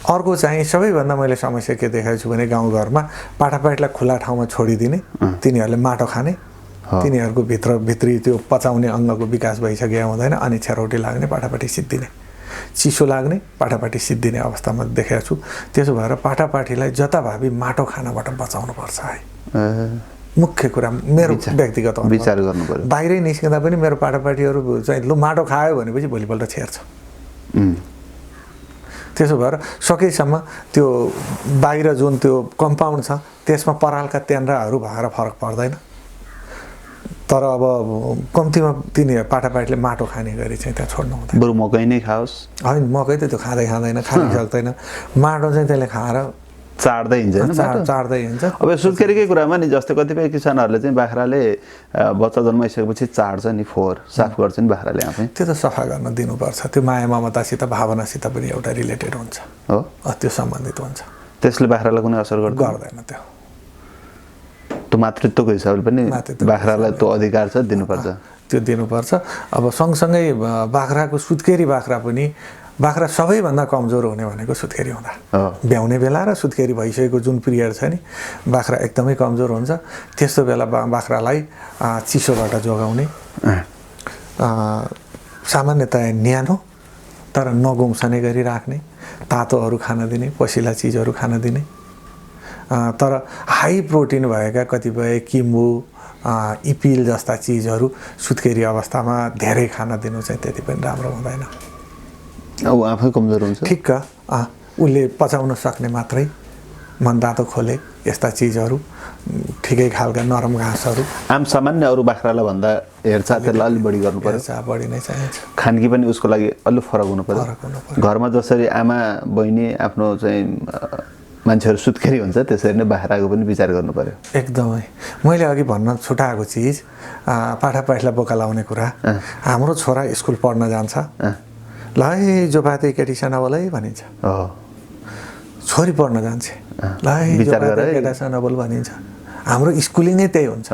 अर्को चाहिँ सबैभन्दा मैले समस्या के देखाएको छु भने गाउँघरमा पाठापाठीलाई खुला ठाउँमा छोडिदिने, तिनीहरूले माटो खाने, तिनीहरूको भित्री त्यो पचाउने अङ्गको विकास भइसकेको हुँदैन, अनि छेरौटी लाग्ने, पाठापाठी सिद्धिने, चिसो लाग्ने, पाठापाठी सिद्धिने अवस्थामा देखेको छु। त्यसो भएर पाठापाठीलाई जताभावी माटो खानबाट बचाउनुपर्छ है। मुख्य कुरा मेरो व्यक्तिगत विचार गर्नु पर्यो। बाहिरै निस्किँदा पनि मेरो पाठापाठीहरू चाहिँ लु माटो खायो भनेपछि भोलिपल्ट छेर्छ। त्यसो भएर सकेसम्म त्यो बाहिर जुन त्यो कम्पाउन्ड छ त्यसमा परालका त्यान्द्राहरू भएर फरक पर्दैन। तर अब कम्तीमा तिनीहरू पाठापाठीले माटो खाने गरी चाहिँ त्यहाँ छोड्नु हुँदैन। बरु मकै नै खाओस्। होइन, मकै त त्यो खाँदैन, खानै सक्दैन। माटो चाहिँ त्यसले खाएर चाड्दै हिँड्छ हैन, चाड्दै हिँड्छ। अब सुत्केरीकै कुरामा नि, जस्तै कतिपय किसानहरूले चाहिँ बाख्राले बच्चा जन्माइसकेपछि चाड्छ नि, फोहोर साफ गर्छ नि बाख्राले आफै। त्यो त सफा गर्न दिनुपर्छ। त्यो माया ममतासित, भावनासित पनि एउटा रिलेटेड हुन्छ हो, त्यो सम्बन्धित हुन्छ। त्यसले बाख्रालाई कुनै असर गर्दैन। त्यो मातृत्वको हिसाबले पनि बाख्रालाई त्यो अधिकार छ, दिनुपर्छ, त्यो दिनुपर्छ। अब सँगसँगै बाख्राको सुत्केरी बाख्रा पनि, बाख्रा सबैभन्दा कमजोर हुने भनेको सुत्केरी हुँदा, ब्याउने बेला र सुत्केरी भइसकेको जुन पिरियड छ नि, बाख्रा एकदमै कमजोर हुन्छ। त्यस्तो बेला बाख्रालाई चिसोबाट जोगाउने, सामान्यतया न्यानो तर नगुम्सने गरी राख्ने, तातोहरू खान दिने, पसिला चिजहरू खान दिने। तर हाई प्रोटिन भएका कतिपय किम्बु, इपिल जस्ता चिजहरू सुत्केरी अवस्थामा धेरै खान दिनु चाहिँ त्यति पनि राम्रो हुँदैन। अब आफै कमजोर हुन्छ। ठिक्क उसले पचाउन सक्ने मात्रै मनतातो खोले यस्ता चिजहरू, ठिकै खालका नरम घाँसहरू। आम सामान्य अरू बाख्रालाई भन्दा हेरचाह त्यसलाई अलिक बढी गर्नु पर्यो। हेरचाह बढी नै चाहिन्छ। खानकी पनि उसको लागि अलि फरक हुनु पर्यो। घरमा जसरी आमा बहिनी आफ्नो चाहिँ मान्छेहरू सुत्केरी हुन्छ, त्यसरी नै बाख्राको पनि विचार गर्नु पर्यो। एकदमै। मैले अघि भन्न छुटाएको चिज, पाठापाठीलाई बोका लाउने कुरा। हाम्रो छोरा स्कुल पढ्न जान्छ, ल है जोपाते केटी साना बोल है भनिन्छ। छोरी पढ्न जान्छे, ल है जोपाते केटा साना बोल भनिन्छ। हाम्रो स्कुलिङ नै त्यही हुन्छ।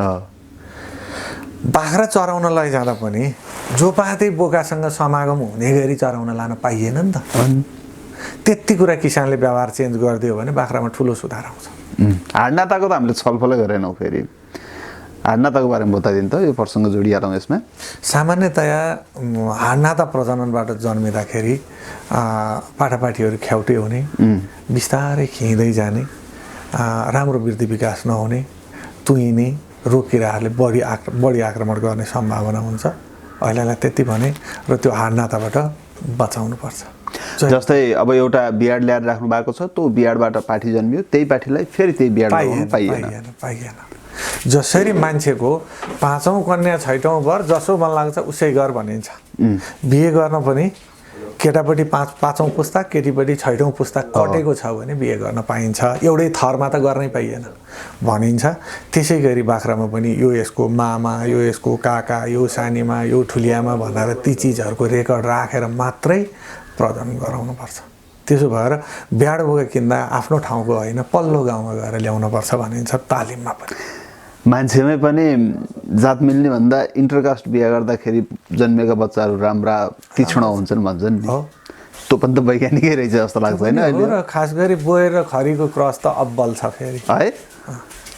बाख्रा चराउन लैजाँदा पनि जोपाते बोकासँग समागम हुने गरी चराउन लान पाइएन नि त। त्यति कुरा किसानले व्यवहार चेन्ज गरिदियो भने बाख्रामा ठुलो सुधार आउँछ। हाडनाताको त हामीले छलफलै गरेनौँ। फेरि हाडनाताको बारेमा बताइदिनु त, यो प्रसङ्ग जोडिहालौँ यसमा। सामान्यतया हाडनाता प्रजननबाट जन्मिँदाखेरि पाठापाठीहरू ख्याउटे हुने, बिस्तारै खिँदै जाने, राम्रो वृद्धि विकास नहुने, तुइने, रोग किराहरूले बढी आक्रमण गर्ने सम्भावना हुन्छ। अहिलेलाई त्यति भने र त्यो हाडनाताबाट बचाउनुपर्छ। जस्तै अब एउटा बियाड ल्याएर राख्नु भएको छ, त्यो बियाडबाट पाठी जन्मियो, त्यही पाठीलाई फेरि त्यही बियाड पाइएन। जसरी मान्छेको 5औं कन्या 6औं वर जसो मन लाग्छ उसै गर भनिन्छ। बिहे गर्न पनि केटापट्टि 5औं पुस्ता, केटीपट्टि 6औं पुस्ता कटेको छ भने बिहे गर्न पाइन्छ। एउटै थरमा त गर्नै पाइएन भनिन्छ। त्यसै गरी बाख्रामा पनि यो यसको मामा, यो यसको काका, यो सानीमा, यो ठुलियामा भनेर ती चिजहरूको रेकर्ड राखेर मात्रै प्रजनन गराउनुपर्छ। त्यसो भएर ब्याड बोका किन्दा आफ्नो ठाउँको होइन पल्लो गाउँमा गएर ल्याउनुपर्छ भनिन्छ तालिममा पनि। मान्छेमै पनि जात मिल्ने भन्दा इन्टरकास्ट बिहा गर्दाखेरि जन्मेका बच्चाहरू राम्रा तीक्ष्ण हुन्छन् भन्छन् नि। त्यो पनि त वैज्ञानिकै रहेछ जस्तो लाग्छ होइन अहिले। र खास गरी बोयर र खरीको क्रस त अब्बल छ फेरि है।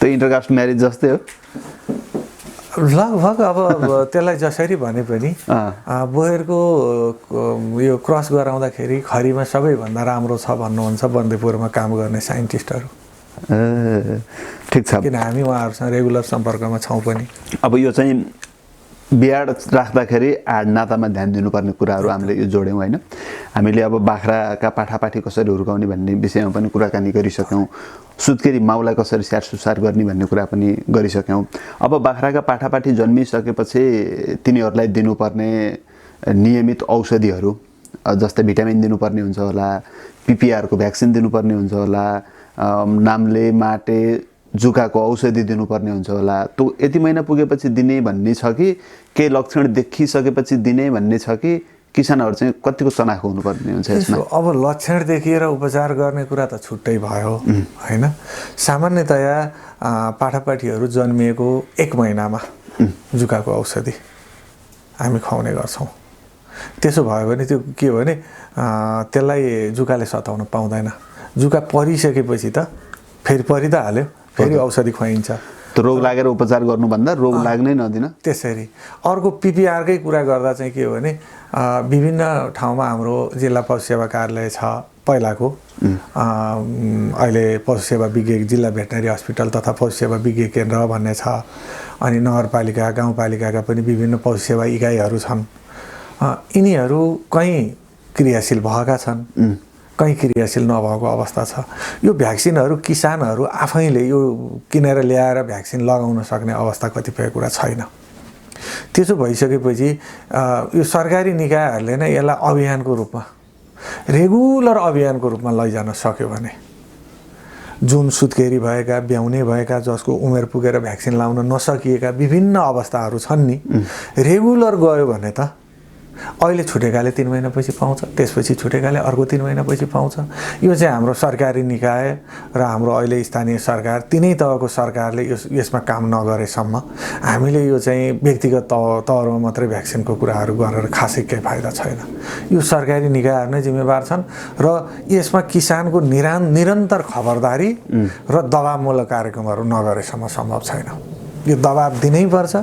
त्यो इन्टरकास्ट म्यारेज जस्तै हो। लगभग अब त्यसलाई जसरी भने पनि बोयरको यो क्रस गराउँदाखेरि खरीमा सबैभन्दा राम्रो छ भन्नुहुन्छ बन्दीपुरमा काम गर्ने साइन्टिस्टहरू। ठिक छ, किन हामी उहाँहरूसँग रेगुलर सम्पर्कमा छौँ पनि। अब यो चाहिँ बिहाड राख्दाखेरि आड नातामा ध्यान दिनुपर्ने कुराहरू हामीले यो जोड्यौँ होइन। हामीले अब बाख्राका पाठापाठी कसरी हुर्काउने भन्ने विषयमा पनि कुराकानी गरिसक्यौँ, सुत्केरी माउलाई कसरी स्याहार सुसार गर्ने भन्ने कुरा पनि गरिसक्यौँ। अब बाख्राका पाठापाठी जन्मिसकेपछि तिनीहरूलाई दिनुपर्ने नियमित औषधिहरू जस्तै भिटामिन दिनुपर्ने हुन्छ होला, पिपिआरको भ्याक्सिन दिनुपर्ने हुन्छ होला, नाम्ले माटे जुकाको औषधि दिनुपर्ने हुन्छ होला, त्यो यति महिना पुगेपछि दिने भन्ने छ कि केही लक्षण देखिसकेपछि दिने भन्ने छ कि किसानहरू चाहिँ कतिको चनाखो हुनुपर्ने हुन्छ यसमा? अब लक्षण देखिएर उपचार गर्ने कुरा त छुट्टै भयो होइन। सामान्यतया पाठापाठीहरू जन्मिएको 1 महिनामा जुकाको औषधि हामी खुवाउने गर्छौँ। त्यसो भयो भने त्यो के हो भने त्यसलाई जुकाले सताउन पाउँदैन। जुका परिसकेपछि त फेरि परि त हाल्यो, फेरि औषधि खुवाइन्छ। त्यो रोग लागेर उपचार गर्नुभन्दा रोग लाग्नै नदिन। त्यसरी अर्को पिपिआरकै कुरा गर्दा चाहिँ के हो भने विभिन्न ठाउँमा हाम्रो जिल्ला पशु सेवा कार्यालय छ पहिलाको, अहिले पशु सेवा विज्ञ जिल्ला भेटनरी हस्पिटल तथा पशु सेवा विज्ञ केन्द्र भन्ने छ। अनि नगरपालिका गाउँपालिकाका पनि विभिन्न पशु सेवा इकाइहरू छन्। यिनीहरू कहीँ क्रियाशील भएका छन्, कहीँ क्रियाशील नभएको अवस्था छ। यो भ्याक्सिनहरू किसानहरू आफैले यो किनेर ल्याएर भ्याक्सिन लगाउन सक्ने अवस्था कतिपय कुरा छैन। त्यसो भइसकेपछि यो सरकारी निकायहरूले नै यसलाई अभियानको रूपमा रेगुलर अभियानको रूपमा लैजान सक्यो भने जुन सुत्केरी भएका, ब्याउने भएका, जसको उमेर पुगेर भ्याक्सिन लाउन नसकिएका विभिन्न अवस्थाहरू छन् नि, रेगुलर गयो भने त अहिले छुटेकाले 3 महिनापछि पाउँछ, त्यसपछि छुटेकाले अर्को 3 महिनापछि पाउँछ। यो चाहिँ हाम्रो सरकारी निकाय र हाम्रो अहिले स्थानीय सरकार तिनै तहको सरकारले यसमा काम नगरेसम्म हामीले यो चाहिँ व्यक्तिगत तहमा मात्रै भ्याक्सिनको कुराहरू गरेर खासै केही फाइदा छैन। यो सरकारी निकायहरू नै जिम्मेवार छन् र यसमा किसानको निरन्तर खबरदारी र दबावमूलक कार्यक्रमहरू नगरेसम्म सम्भव छैन। यो दबाब दिनैपर्छ,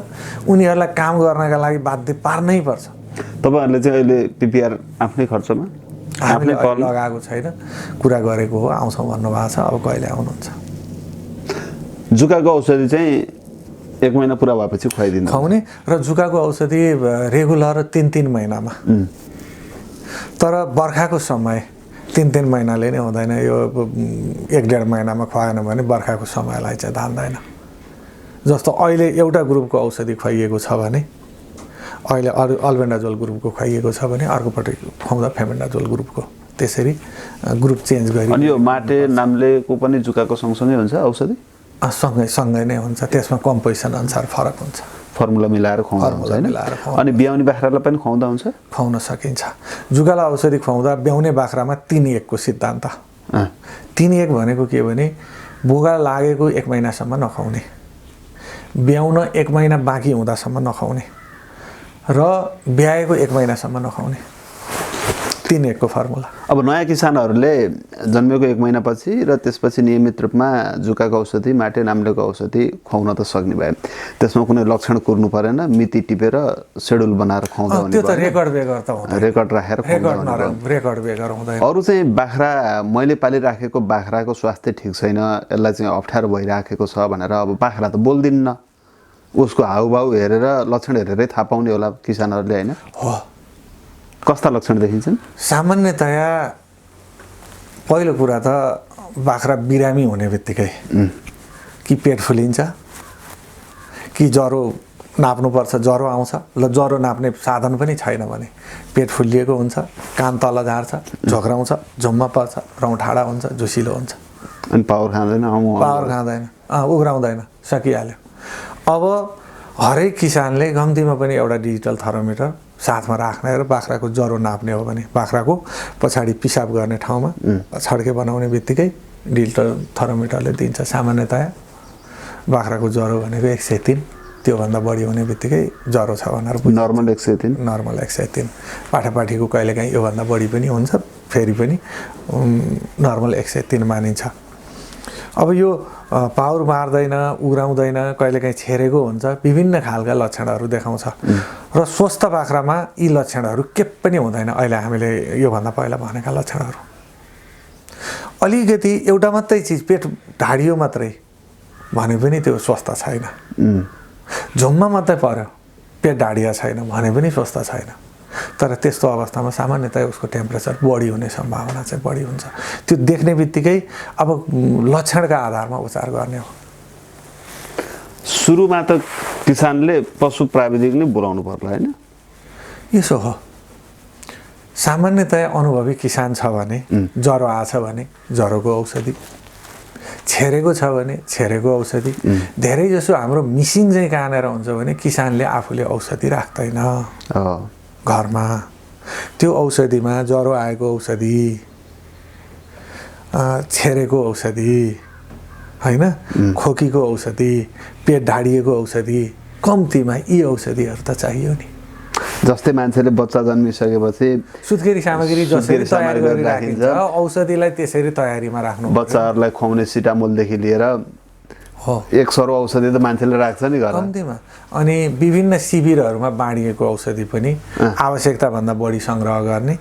उनीहरूलाई काम गर्नका लागि बाध्य पार्नै पर्छ। तपाईँहरूले चाहिँ अहिले पिपिआर आफ्नै खर्चमा हामीले लगाएको छैन, कुरा गरेको हो, आउँछौँ भन्नुभएको छ। अब कहिले आउनुहुन्छ? जुकाको औषधि चाहिँ 1 महिना पुरा भएपछि खुवाउने र जुकाको औषधि रेगुलर 3-3 महिनामा। तर बर्खाको समय 3-3 महिनाले नै हुँदैन। यो 1-1.5 महिनामा खुवाएन भने बर्खाको समयलाई चाहिँ धान्दैन। जस्तो अहिले एउटा ग्रुपको औषधि खुवाइएको छ भने अहिले अल्बेन्डाजोल ग्रुपको खुवाइएको छ भने अर्कोपट्टि खुवाउँदा फेमेन्डाजोल ग्रुपको, त्यसरी ग्रुप चेन्ज गरी। अनि यो माटे नाम्लेको पनि जुकाको सँगसँगै हुन्छ औषधि? सँगै नै हुन्छ, त्यसमा कम्पोजिसन अनुसार फरक हुन्छ। फर्मुला मिलाएर खुवाउँदा हुन्छ हैन? अनि ब्याउने बाख्रालाई पनि खुवाउँदा हुन्छ? खुवाउन सकिन्छ। जुकालाई औषधि खुवाउँदा ब्याउने बाख्रामा 3-1 को सिद्धान्त। 3-1 भनेको के भने बोगा लागेको 1 महिनासम्म नखुवाउने, ब्याउन 1 महिना बाँकी हुँदासम्म नखुवाउने र ब्याएको 1 महिनासम्म नखुवाउने। 3-1 को फर्मुला। अब नयाँ किसानहरूले जन्मेको 1 महिनापछि र त्यसपछि नियमित रूपमा जुकाको औषधि, माटे नाम्लेको औषधि खुवाउन त सक्ने भए त्यसमा कुनै लक्षण कुर्नु परेन, मिति टिपेर सेड्युल बनाएर खुवाउँदा हुने त्यो त रेकर्ड बेगर त हुँदैन। रेकर्ड राखेर रेकर्ड बेगर हुँदैन। अरू चाहिँ बाख्रा मैले पालिराखेको बाख्राको स्वास्थ्य ठिक छैन, यसलाई चाहिँ अप्ठ्यारो भइराखेको छ भनेर अब बाख्रा त बोल्दिन्न, उसको हाउभाउ हेरेर लक्षण हेरेरै थाहा पाउने होला किसानहरूले हैन? हो। कस्ता लक्षण देखिन्छन्? सामान्यतया पहिलो कुरा त बाख्रा बिरामी हुने बित्तिकै कि पेट फुलिन्छ कि ज्वरो नाप्नुपर्छ, ज्वरो आउँछ। ल ज्वरो नाप्ने साधन पनि छैन भने पेट फुलिएको हुन्छ, कान तल झार्छ, झोक्राउँछ, झुम्म पर्छ, रौँ ठाडा हुन्छ, झुसिलो हुन्छ। अनि पावर खाँदैन, उघ्राउँदैन, सकिहाल्यो। अब हरेक किसानले गम्तीमा पनि एउटा डिजिटल थर्मोमिटर साथमा राख्ने र बाख्राको ज्वरो नाप्ने हो भने बाख्राको पछाडि पिसाब गर्ने ठाउँमा छड्के बनाउने बित्तिकै डिजिटल थर्मोमिटरले दिन्छ। सामान्यतया बाख्राको ज्वरो भनेको 103, त्योभन्दा बढी हुने बित्तिकै ज्वरो छ भनेर नर्मल 103, नर्मल 103। पाठापाठीको कहिलेकाहीँ योभन्दा बढी पनि हुन्छ, फेरि पनि नर्मल 103 मानिन्छ। अब यो पाउर मार्दैन, उग्राउँदैन, कहिलेकाहीँ छेरेको हुन्छ, विभिन्न खालका लक्षणहरू देखाउँछ र स्वस्थ बाख्रामा यी लक्षणहरू के पनि हुँदैन। अहिले हामीले योभन्दा पहिला भनेका लक्षणहरू अलिकति एउटा मात्रै चिज पेट ढाडियो मात्रै भने पनि त्यो स्वस्थ छैन। झुममा मात्रै पर्यो पेट ढाडिया छैन भने पनि स्वस्थ छैन। तर त्यस्तो अवस्थामा सामान्यतया उसको टेम्परेचर बढी हुने सम्भावना चाहिँ बढी हुन्छ। त्यो देख्ने बित्तिकै अब लक्षणका आधारमा उपचार गर्ने हो। सुरुमा त किसानले पशु प्राविधिक नै बोलाउनु पर्ला हैन? यसो हो, सामान्यतया अनुभवी किसान छ भने ज्वरो आछ भने ज्वरोको औषधि, छेरेको छ भने छेरेको औषधि। धेरै जसो हाम्रो मिसिङ चाहिँ कहाँनिर हुन्छ भने किसानले आफूले औषधि राख्दैन घरमा। त्यो औषधिमा ज्वरो आएको औषधि, छेरेको औषधि हैन, खोकीको औषधि, पेट ढाडिएको औषधि, कम्तीमा यी औषधिहरू त चाहियो नि। जस्तै मान्छेले बच्चा जन्मिसकेपछि सुत्केरी सामग्री जसरी तयार गरी राखिन्छ औषधिलाई त्यसरी तयारीमा राख्नु। बच्चाहरूलाई खुवाउने सिटामोलदेखि लिएर हो, एक सरो औषधि त मान्छेले राख्छ नि घरमा कम्तीमा। अनि विभिन्न शिविरहरूमा बाँडिएको औषधि पनि आवश्यकताभन्दा बढी सङ्ग्रह गर्ने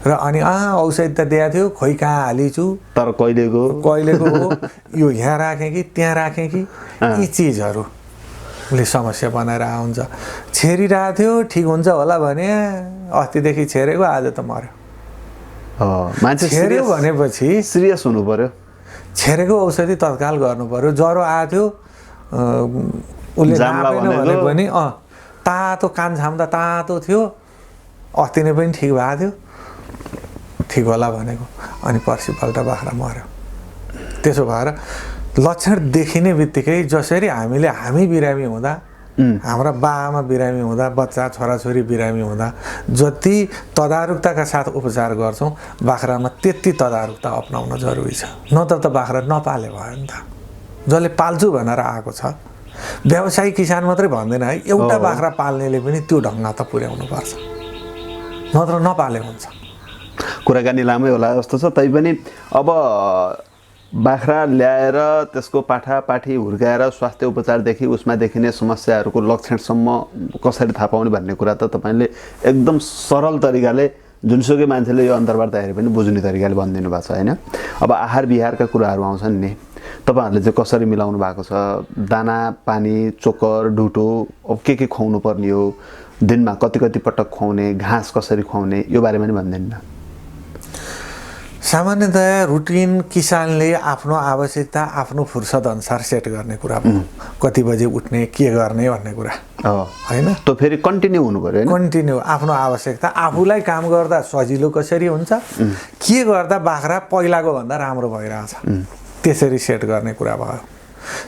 र अनि औषधि त दिएको थियो, खोइ कहाँ हालिछु, तर कहिलेको हो, यो यहाँ राखेँ कि त्यहाँ राखेँ कि, यी चिजहरूले समस्या बनाएर हुन्छ। छेरिरहेको थियो ठिक हुन्छ होला भने अस्तिदेखि छेरेको आज त मर्यो। मान्छे छेर्यो भनेपछि सिरियस हुनु पर्यो। छेरेको औषधि तत्काल गर्नु पर्यो। ज्वरो आएको थियो उसले नापेन भने पनि तातो कान छाम्दा तातो थियो, अस्ति नै पनि ठिक भएको थियो, ठिक होला भनेको, अनि पर्सिपल्ट बाख्रा मर्यो। त्यसो भएर लक्षण देखिने बित्तिकै जसरी हामी बिरामी हुँदा, हाम्रा बाआमा बिरामी हुँदा, बच्चा छोराछोरी बिरामी हुँदा जति तदारुकताका साथ उपचार गर्छौँ बाख्रामा त्यति तदारुकता अपनाउन जरुरी छ। नत्र त बाख्रा नपाले भयो नि त। जसले पाल्छु भनेर आएको छ, व्यवसायी किसान मात्रै भन्दैन है, एउटा बाख्रा पाल्नेले पनि त्यो ढङ्ग त पुर्याउनु पर्छ, नत्र नपाले हुन्छ। कुराकानी लामै होला जस्तो छ। तैपनि अब बाख्रा ल्याएर त्यसको पाठापाठी हुर्काएर स्वास्थ्य उपचारदेखि उसमा देखिने समस्याहरूको लक्षणसम्म कसरी थाहा पाउने भन्ने कुरा त तपाईँले एकदम सरल तरिकाले जुनसुकै मान्छेले यो अन्तर्वार्ता हेरे पनि बुझ्ने तरिकाले भनिदिनु भएको छ हैन? अब आहार विहारका कुराहरू आउँछन् नि, तपाईँहरूले चाहिँ कसरी मिलाउनु भएको छ? दाना, पानी, चोकर, ढुटो, अब के खुवाउनु पर्ने हो, दिनमा कति पटक खुवाउने, घाँस कसरी खुवाउने, यो बारेमा नि भनिदिनु न। सामान्यतया रुटिन किसानले आफ्नो आवश्यकता आफ्नो फुर्सद अनुसार सेट गर्ने कुरा भयो। कति बजे उठ्ने, के गर्ने भन्ने कुरा हैन? त फेरि कन्टिन्यू हुनु पर्यो हैन? कन्टिन्यू आफ्नो आवश्यकता, आफूलाई काम गर्दा सजिलो कसरी हुन्छ, के गर्दा बाख्रा पहिलाको भन्दा राम्रो भइरहेछ, त्यसरी सेट गर्ने कुरा भयो।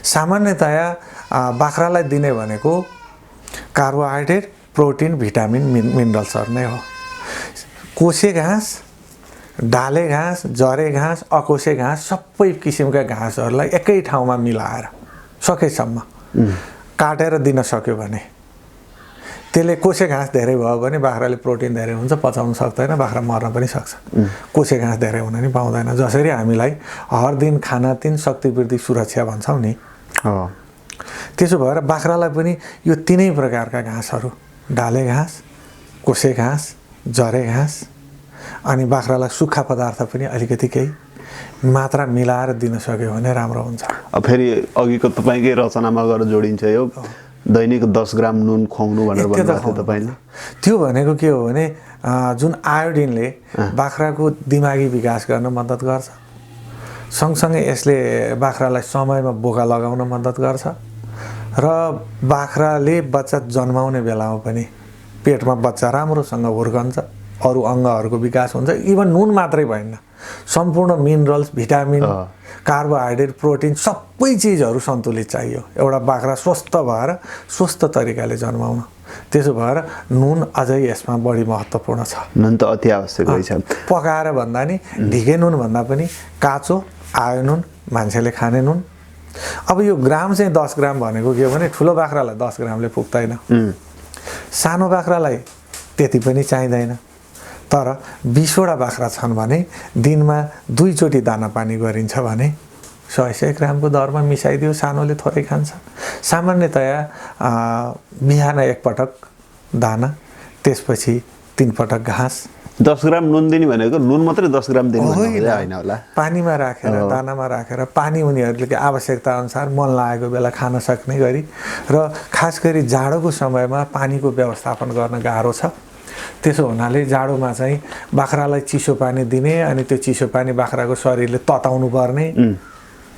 सामान्यतया बाख्रालाई दिने भनेको कार्बोहाइड्रेट, प्रोटिन, भिटामिन, मिनरल्सहरू नै हो। कोसे घाँस, डाले घाँस, जरे घाँस, अकोसे घाँस, सबै किसिमका घाँसहरूलाई एकै ठाउँमा मिलाएर सकेसम्म काटेर दिन सक्यो भने, त्यसले कोसे घाँस धेरै भयो भने बाख्राले प्रोटिन धेरै हुन्छ, पचाउन सक्दैन, बाख्रा मर्न पनि सक्छ। कोसे घाँस धेरै हुन नि पाउँदैन। जसरी हामीलाई हर दिन खाना 3 शक्तिवृद्धि सुरक्षा भन्छौँ नि, त्यसो भएर बाख्रालाई पनि यो 3 प्रकारका घाँसहरू, डाले घाँस, कोसे घाँस, जरे घाँस, अनि बाख्रालाई सुक्खा पदार्थ पनि अलिकति केही मात्रा मिलाएर दिन सक्यो भने राम्रो हुन्छ। अब फेरि अघिको तपाईँकै रचनामा गएर जोडिन्छ यो दैनिक 10 ग्राम नुन खुवाउनु भनेर भन्नुभएको थियो तपाईँले। त्यो भनेको के हो भने जुन आयोडिनले बाख्राको दिमागी विकास गर्न मद्दत गर्छ, सँगसँगै यसले बाख्रालाई समयमा बोका लगाउन मद्दत गर्छ र बाख्राले बच्चा जन्माउने बेलामा पनि पेटमा बच्चा राम्रोसँग हुर्कन्छ, अरू अङ्गहरूको विकास हुन्छ। इभन नुन मात्रै भएन, सम्पूर्ण मिनरल्स, भिटामिन, कार्बोहाइड्रेट, प्रोटिन सबै चिजहरू सन्तुलित चाहियो एउटा बाख्रा स्वस्थ भएर स्वस्थ तरिकाले जन्माउन। त्यसो भएर नुन अझै यसमा बढी महत्त्वपूर्ण छ। नुन त अति आवश्यक रहेछ। पकाएर भन्दा नि ढिके नुन भन्दा पनि काँचो आयो नुन, मान्छेले खाने नुन। अब यो ग्राम चाहिँ 10 ग्राम भनेको के हो भने ठुलो बाख्रालाई 10 ग्रामले पुग्दैन, सानो बाख्रालाई त्यति पनि चाहिँदैन। तर 20वटा बाख्रा छन् भने दिनमा 2 चोटि दाना पानी गरिन्छ भने 100 ग्रामको दरमा मिसाइदियो, सानोले थोरै खान्छ। सामान्यतया बिहान एकपटक दाना, त्यसपछि 3 पटक घाँस। 10 ग्राम नुन दिने भनेको नुन मात्रै 10 ग्राम दिनु होइन होला। पानीमा राखेर, दानामा राखेर, पानी उनीहरूले आवश्यकता अनुसार मन लागेको बेला खान सक्ने गरी। र खास गरी जाडोको समयमा पानीको व्यवस्थापन गर्न गाह्रो छ। त्यसो हुनाले जाडोमा चाहिँ बाख्रालाई चिसो पानी दिने, अनि त्यो चिसो पानी बाख्राको शरीरले तताउनु पर्ने।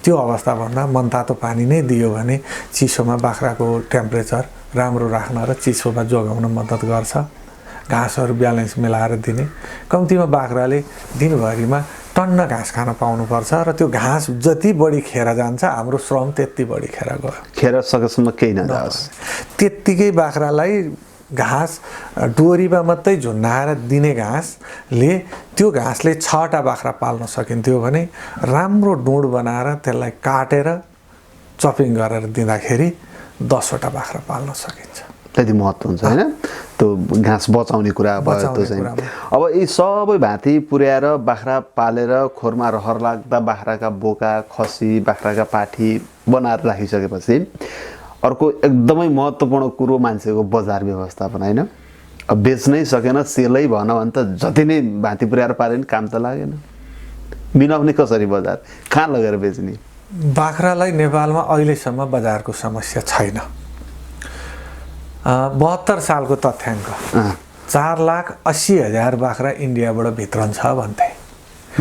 त्यो अवस्थाभन्दा मनतातो पानी नै दियो भने चिसोमा बाख्राको टेम्परेचर राम्रो राख्न र चिसोमा जोगाउन मद्दत गर्छ। घाँसहरू ब्यालेन्स मिलाएर दिने। कम्तीमा बाख्राले दिनभरिमा टन्न घाँस खान पाउनुपर्छ र त्यो घाँस जति बढी खेर जान्छ हाम्रो श्रम त्यति बढी खेर गयो। खेर सकेसम्म केही नजाओस्। त्यत्तिकै बाख्रालाई घाँस डोरीमा मात्रै झुन्डाएर दिने घाँसले, त्यो घाँसले 6टा बाख्रा पाल्न सकिन्थ्यो भने राम्रो डुँड बनाएर त्यसलाई काटेर चपिङ गरेर दिँदाखेरि 10वटा बाख्रा पाल्न सकिन्छ। त्यति महत्त्व हुन्छ होइन त्यो घाँस बचाउने कुरा भयो त्यो चाहिँ। अब यी सबै भाँति पुर्याएर बाख्रा पालेर खोरमा रहर लाग्दा बाख्राका बोका, खसी, बाख्राका पाठी बनाएर राखिसकेपछि अर्को एकदमै महत्त्वपूर्ण कुरो मान्छेको बजार व्यवस्थापन होइन। अब बेच्नै सकेन, सेलै भन भने त जति नै भाँति पुर्याएर पाले नि काम त लागेन। मिलाउने कसरी बजार, कहाँ लगेर बेच्ने? बाख्रालाई नेपालमा अहिलेसम्म बजारको समस्या छैन। 72 सालको तथ्याङ्क 4,80,000 बाख्रा इन्डियाबाट भित्रन्छ भन्थे।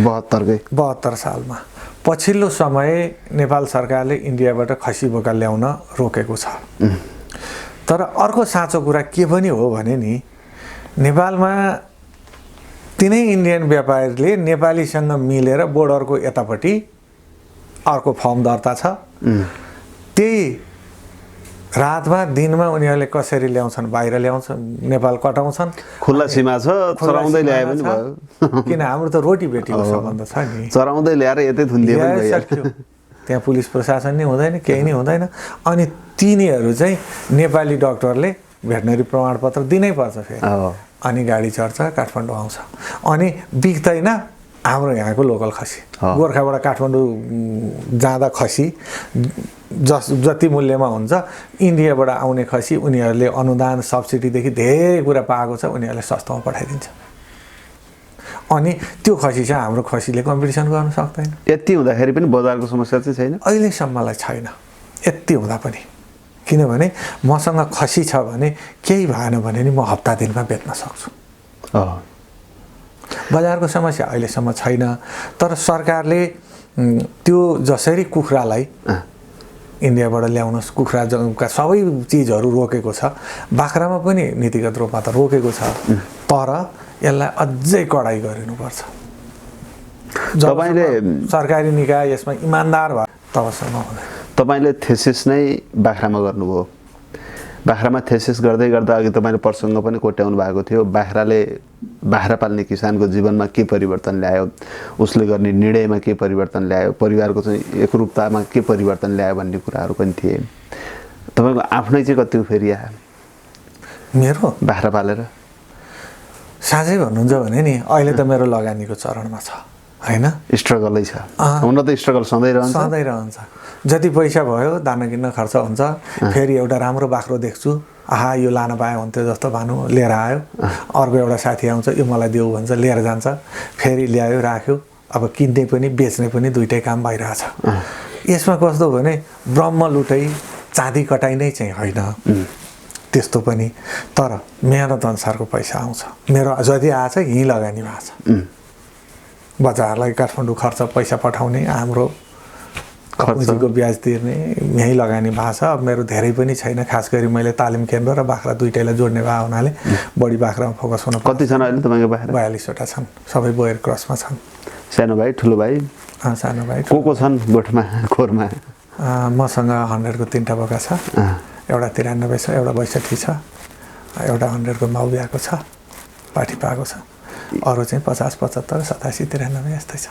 72 सालमा। पछिल्लो समय नेपाल सरकारले इन्डियाबाट खसी बोका ल्याउन रोकेको छ। तर अर्को साँचो कुरा के पनि हो भने नि, नेपालमा तिनै इन्डियन व्यापारीले नेपालीसँग मिलेर बोर्डरको यतापट्टि अर्को फर्म दर्ता छ। त्यही रातमा दिनमा उनीहरूले कसरी ल्याउँछन्, बाहिर ल्याउँछन्, नेपाल कटाउँछन्। खुल्ला सीमा छ, चराउँदै ल्याए पनि भयो। किन हाम्रो त रोटी बेटीको सम्बन्ध छ नि। चराउँदै ल्याएर यतै थुनिदिए पनि भइहाल्यो। त्यहाँ पुलिस प्रशासन नै हुँदैन, केही नै हुँदैन। अनि तिनीहरू चाहिँ नेपाली डक्टरले भेटनरी प्रमाणपत्र दिनै पर्छ फेरि। अनि गाडी चढ्छ, काठमाडौँ आउँछ। अनि बिक्दैन हाम्रो यहाँको लोकल खसी। गोर्खाबाट काठमाडौँ जाँदा खसी जति मूल्यमा हुन्छ, इन्डियाबाट आउने खसी उनीहरूले अनुदान सब्सिडीदेखि धेरै कुरा पाएको छ, उनीहरूले सस्तोमा पठाइदिन्छ। अनि त्यो खसी चाहिँ हाम्रो खसीले कम्पिटिसन गर्न सक्दैन। यति हुँदाखेरि पनि बजारको समस्या चाहिँ छैन अहिलेसम्मलाई छैन। यति हुँदा पनि, किनभने मसँग खसी छ भने केही भएन भने नि म हप्ता दिनमा बेच्न सक्छु। बजारको समस्या अहिलेसम्म छैन। तर सरकारले त्यो जसरी कुखुरालाई इन्डियाबाट ल्याउनुहोस्, कुखुराका सबै चिजहरू रोकेको छ, बाख्रामा पनि नीतिगत रूपमा त रोकेको छ। तर यसलाई अझै कडाइ गरिनुपर्छ। तपाईँले सरकारी निकाय यसमा इमान्दार भयो तबसम्म हुँदैन। तपाईँले थेसिस नै बाख्रामा गर्नुभयो। बाख्रामा थेसिस गर्दै गर्दा अघि तपाईँले प्रसङ्ग पनि कोट्याउनु भएको थियो, बाख्राले बाख्रा पाल्ने किसानको जीवनमा के परिवर्तन ल्यायो, उसले गर्ने निर्णयमा के परिवर्तन ल्यायो, परिवारको चाहिँ एकरूपतामा के परिवर्तन ल्यायो भन्ने कुराहरू पनि थिए। तपाईँको आफ्नै चाहिँ कति फेरि आयो मेरो बाख्रा पालेर? साँच्चै भन्नुहुन्छ भने नि अहिले त मेरो लगानीको चरणमा छ होइन। स्ट्रगलै छ। हुन त स्ट्रगल सधैँ रहन्छ। जति पैसा भयो दाना किन्न खर्च हुन्छ, फेरि एउटा राम्रो बाख्रो देख्छु, आहा यो लान पायो हुन्थ्यो जस्तो भानु, लिएर आयो। अर्को एउटा साथी आउँछ, यो मलाई देऊ भन्छ, लिएर जान्छ, फेरि ल्यायो राख्यो। अब किन्ने पनि बेच्ने पनि दुइटै काम भइरहेछ। यसमा कस्तो भने ब्रह्म लुटै चाँदी कटाइ नै चाहिँ होइन त्यस्तो पनि। तर मेहनत अनुसारको पैसा आउँछ। मेरो जति आएछ यहीँ लगानी भएको छ। बजारलाई काठमाडौँ खर्च पैसा पठाउने, हाम्रो पुँजीको ब्याज तिर्ने, यहीँ लगानी भएको छ। अब मेरो धेरै पनि छैन, खास गरी मैले तालिम केन्द्र र बाख्रा दुइटैलाई जोड्ने भएको हुनाले बढी बाख्रामा फोकस हुनु। कति छन् अहिले तपाईँको बाख्रा? 42वटा छन्, सबै बोयर क्रसमा छन्। सानो भाइ ठुलो भाइ? सानो भाइ। को छन् गोठमा खोरमा? मसँग 100 को 3टा बोका छ, एउटा 93 छ, एउटा 62 छ, एउटा 100 को माउ ब्याएको छ, पाठी पाएको छ। अरू चाहिँ 50, 75, 87, 93 यस्तै छ।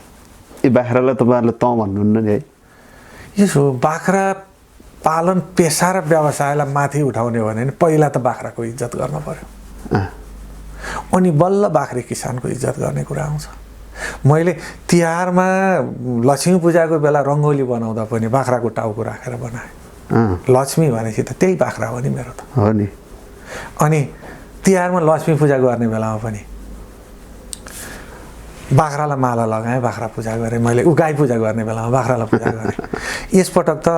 यी बाख्रालाई तपाईँहरूले तँ भन्नुहुन्न नि है? यसो बाख्रा पालन पेसा र व्यवसायलाई माथि उठाउने भने नि पहिला त बाख्राको इज्जत गर्न पर्यो, अनि बल्ल बाख्रे किसानको इज्जत गर्ने कुरा आउँछ। मैले तिहारमा लक्ष्मी पूजाको बेला रङ्गोली बनाउँदा पनि बाख्राको टाउको राखेर बनाएँ। लक्ष्मी भनेपछि त त्यही बाख्रा हो नि मेरो त। हो नि। अनि तिहारमा लक्ष्मी पूजा गर्ने बेलामा पनि बाख्रालाई माला लगाएँ, बाख्रा पूजा गरेँ। मैले गाई पूजा गर्ने बेलामा बाख्रालाई पूजा गरेँ। यसपटक त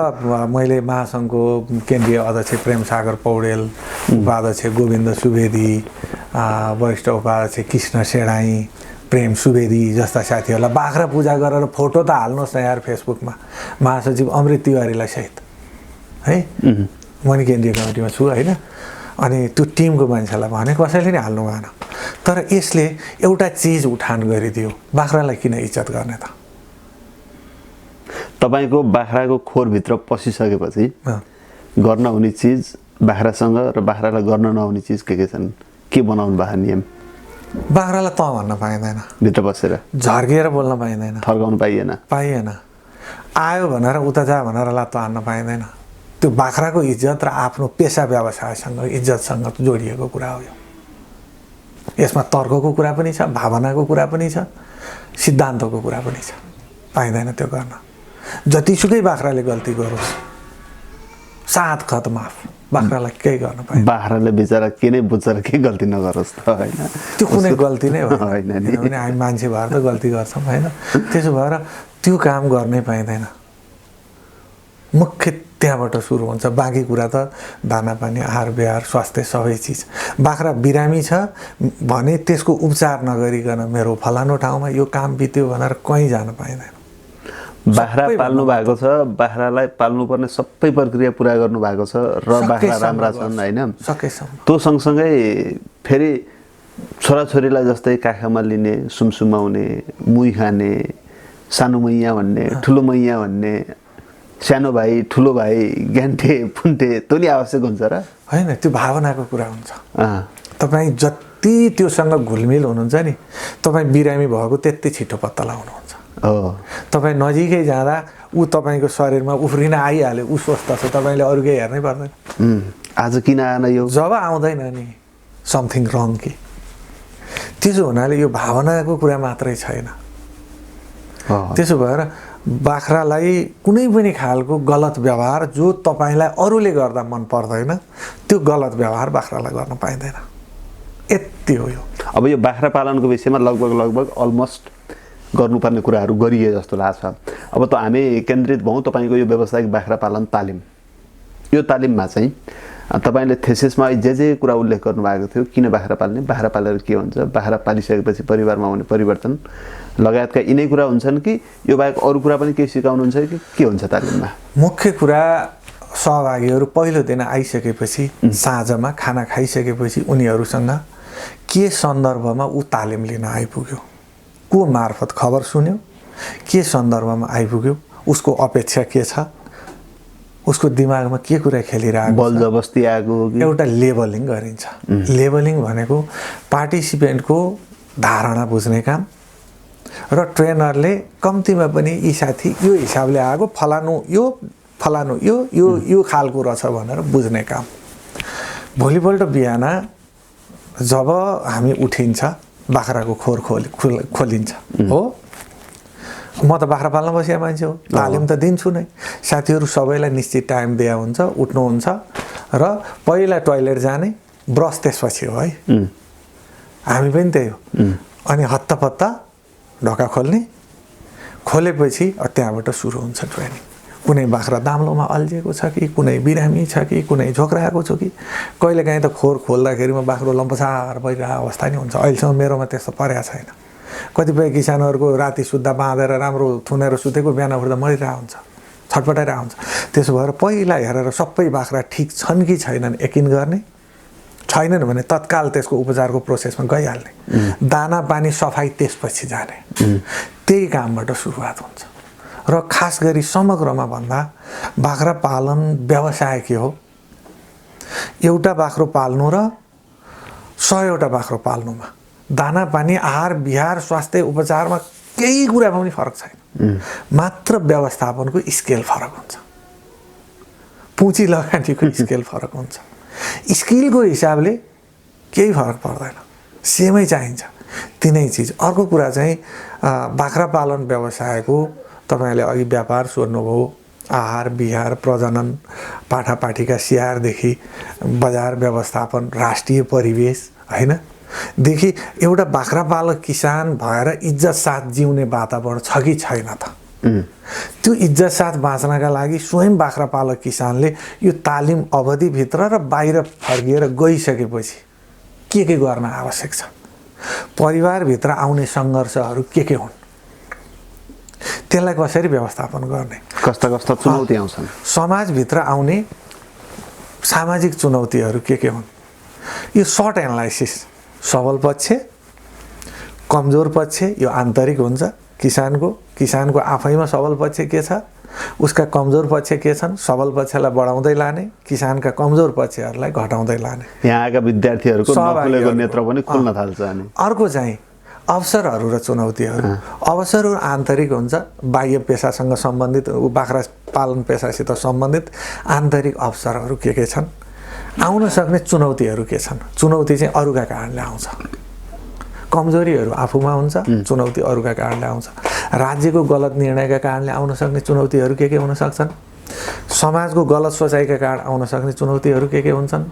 मैले महासङ्घको केन्द्रीय अध्यक्ष प्रेमसागर पौडेल, उपाध्यक्ष गोविन्द सुवेदी, वरिष्ठ उपाध्यक्ष कृष्ण सेडाई, प्रेम सुवेदी जस्ता साथीहरूलाई बाख्रा पूजा गरेर फोटो त हाल्नुहोस् न यार फेसबुकमा, महासचिव अमृत तिवारीलाई सहित है। म नि केन्द्रीय कमिटीमा छु होइन। अनि त्यो टिमको मान्छेलाई भने कसैले नि हाल्नु भएन। तर यसले एउटा चिज उठान गरिदियो, बाख्रालाई किन इज्जत गर्ने त? तपाईँको बाख्राको खोरभित्र पसिसकेपछि गर्न हुने चिज बाख्रासँग र बाख्रालाई गर्न नहुने चिज के छन्? के बनाउनु भएको नियम? बाख्रालाई त भन्न पाइँदैन, भित्र बसेर झर्किएर बोल्न पाइँदैन, थर्काउनु पाइएन। आयो भनेर उता जा भनेर लात्तो हान्न पाइँदैन। त्यो बाख्राको इज्जत र आफ्नो पेसा व्यवसायसँग इज्जतसँग जोडिएको कुरा हो यो। यसमा तर्कको कुरा पनि छ, भावनाको कुरा पनि छ, सिद्धान्तको कुरा पनि छ। पाइँदैन त्यो गर्न। जतिसुकै बाख्राले गल्ती गरोस्, सात खत माफ, बाख्रालाई केही गर्न पाइँदैन। बाख्राले बिचरा के नै बुझेर केही गल्ती नगरोस् त होइन। त्यो कुनै गल्ती नै हो होइन नि। किनभने हामी मान्छे भएर त गल्ती गर्छौँ होइन। त्यसो भएर त्यो काम गर्नै पाइँदैन। मुख्य त्यहाँबाट सुरु हुन्छ। बाँकी कुरा त दानापानी, आहार विहार, स्वास्थ्य सबै चिज। बाख्रा बिरामी छ भने त्यसको उपचार नगरिकन मेरो फलानु ठाउँमा यो काम बित्यो भनेर कहीँ जान पाइँदैन। बाख्रा पाल्नु भएको छ, बाख्रालाई पाल्नुपर्ने सबै प्रक्रिया पुरा गर्नु भएको छ र बाख्रा राम्रा छन् होइन। सकेसम्म त्यो सँगसँगै फेरि छोराछोरीलाई जस्तै काखमा लिने, सुमसुमाउने, मुही खाने, सानो मैया भन्ने, ठुलो मैया भन्ने, सानो भाइ ठुलो भाइ, ग्यान्टे फुन्टे, त्यो नि आवश्यक हुन्छ र होइन? त्यो भावनाको कुरा हुन्छ। तपाईँ जति त्योसँग घुलमिल हुनुहुन्छ नि, तपाईँ बिरामी भएको त्यति छिटो पत्ता लगाउनुहुन्छ। तपाईँ नजिकै जाँदा ऊ तपाईँको शरीरमा उफ्रिन आइहाल्यो, ऊ स्वस्थ छ, तपाईँले अरू केही हेर्नै पर्दैन। आज किन आएन यो? जब आउँदैन नि समथिङ रङ कि। त्यसो हुनाले यो भावनाको कुरा मात्रै छैन। त्यसो भएर बाख्रालाई कुनै पनि खालको गलत व्यवहार जो तपाईँलाई अरूले गर्दा मन पर्दैन, त्यो गलत व्यवहार बाख्रालाई गर्न पाइँदैन। यति हो यो। अब यो बाख्रा पालनको विषयमा लगभग अलमोस्ट गर्नुपर्ने कुराहरू गरिए जस्तो लाग्छ। अब त हामी केन्द्रित भयौँ तपाईँको यो व्यावसायिक बाख्रा पालन तालिम। यो तालिममा चाहिँ तपाईँले थेसिसमा जे कुरा उल्लेख गर्नुभएको थियो, किन बाख्रा पाल्ने, बाख्रा पालेर के हुन्छ, बाख्रा पालिसकेपछि परिवारमा हुने परिवर्तन लगायतका यिनै कुरा हुन्छन् कि यो बाहेक अरू कुरा पनि केही सिकाउनुहुन्छ कि के हुन्छ तालिममा? मुख्य कुरा सहभागीहरू पहिलो दिन आइसकेपछि, साँझमा खाना खाइसकेपछि उनीहरूसँग के सन्दर्भमा ऊ तालिम लिन आइपुग्यो, को मार्फत खबर सुन्यो, के सन्दर्भमा आइपुग्यो, उसको अपेक्षा के छ, उसको दिमागमा के कुरा खेलिरहेको छ, बल जबस्ती आएको हो कि एउटा लेबलिङ गरिन्छ। लेबलिङ भनेको पार्टिसिपेन्टको धारणा बुझ्ने काम र ट्रेनरले कम्तीमा पनि यी साथी यो हिसाबले आएको, फलानु यो खालको रहेछ भनेर बुझ्ने काम। भोलिपल्ट बिहान जब हामी उठिन्छ, बाख्राको खोर खोलिन्छ हो। म त बाख्रा पाल्न बसेको मान्छे हो, तालिम त दिन्छु नै। साथीहरू सबैलाई निश्चित टाइम दिया हुन्छ, उठ्नुहुन्छ र पहिला टोइलेट जाने, ब्रस त्यसपछि हो है। हामी पनि त्यही हो। अनि हत्तपत्त ढोका खोलेपछि त्यहाँबाट सुरु हुन्छ ट्रेनिङ। कुनै बाख्रा दाम्लोमा अल्झिएको छ कि, कुनै बिरामी छ कि, कुनै झोक्राएको छ कि। कहिलेकाहीँ त खोर खोल्दाखेरिमा बाख्रो लम्पसार भइरहेको अवस्था नि हुन्छ। अहिलेसम्म मेरोमा त्यस्तो परेको छैन। कतिपय किसानहरूको राति सुत्दा बाँधेर राम्रो थुनेर सुतेको बिहान उठ्दा मरिरहेको हुन्छ, छटपटाइरहेको हुन्छ। त्यसो भएर पहिला हेरेर सबै बाख्रा ठिक छन् कि छैनन् यकिन गर्ने। छैनन् भने तत्काल त्यसको उपचारको प्रोसेसमा गइहाल्ने। दाना पानी सफाइ त्यसपछि जाने। त्यही कामबाट सुरुवात हुन्छ। र खास गरी समग्रमा भन्दा बाख्रा पालन व्यवसाय के हो? एउटा बाख्रो पाल्नु र 100वटा बाख्रो पाल्नुमा दाना पानी, आहार विहार, स्वास्थ्य उपचारमा केही कुरामा पनि फरक छैन। मात्र व्यवस्थापनको स्केल फरक हुन्छ, पुँजी लगानीको स्केल फरक हुन्छ। स्किलको हिसाबले केही फरक पर्दैन, सेमै चाहिन्छ। तिनै चिज। अर्को कुरा चाहिँ बाख्रा पालन व्यवसायको तपाईँले अघि व्यापार सोध्नुभयो, आहार विहार प्रजनन पाठापाठीका स्याहारदेखि बजार व्यवस्थापन राष्ट्रिय परिवेश होइन देखि एउटा बाख्रा पालक किसान भएर इज्जत साथ जिउने वातावरण छ कि छैन त? त्यो इज्जत साथ बाँच्नका लागि स्वयं बाख्रा पालक किसानले यो तालिम अवधिभित्र र बाहिर फर्किएर गइसकेपछि के गर्न आवश्यक छ, परिवारभित्र आउने सङ्घर्षहरू के हुन्, त्यसलाई कसरी व्यवस्थापन गर्ने, कस्ता कस्ता चुनौती आउँछन्, समाजभित्र आउने सामाजिक चुनौतीहरू के हुन्, यो सर्ट एनालाइसिस। सबल पक्ष कमजोर पक्ष यो आन्तरिक हुन्छ किसानको आफैमा सबल पक्ष के छ, उसका कमजोर पक्ष के छन्, सबल पक्षलाई बढाउँदै लाने, किसानका कमजोर पक्षहरूलाई घटाउँदै लाने। यहाँका विद्यार्थीहरूको नखुलेको नेत्र पनि खुल्न थाल्छ। अनि अर्को चाहिँ अवसरहरू र चुनौतीहरू। अवसरहरू आन्तरिक हुन्छ, बाह्य पेसासँग सम्बन्धित, बाख्रा पालन पेसासित सम्बन्धित आन्तरिक अवसरहरू के छन्, आउन सक्ने चुनौतीहरू के छन्। चुनौती चाहिँ अरूका कारणले आउँछ, कमजोरीहरू आफूमा हुन्छ, चुनौती अरूका कारणले आउँछ। राज्यको गलत निर्णयका कारणले आउन सक्ने चुनौतीहरू के हुन सक्छन्, समाजको गलत सोचाइका कारण आउन सक्ने चुनौतीहरू के हुन्छन्।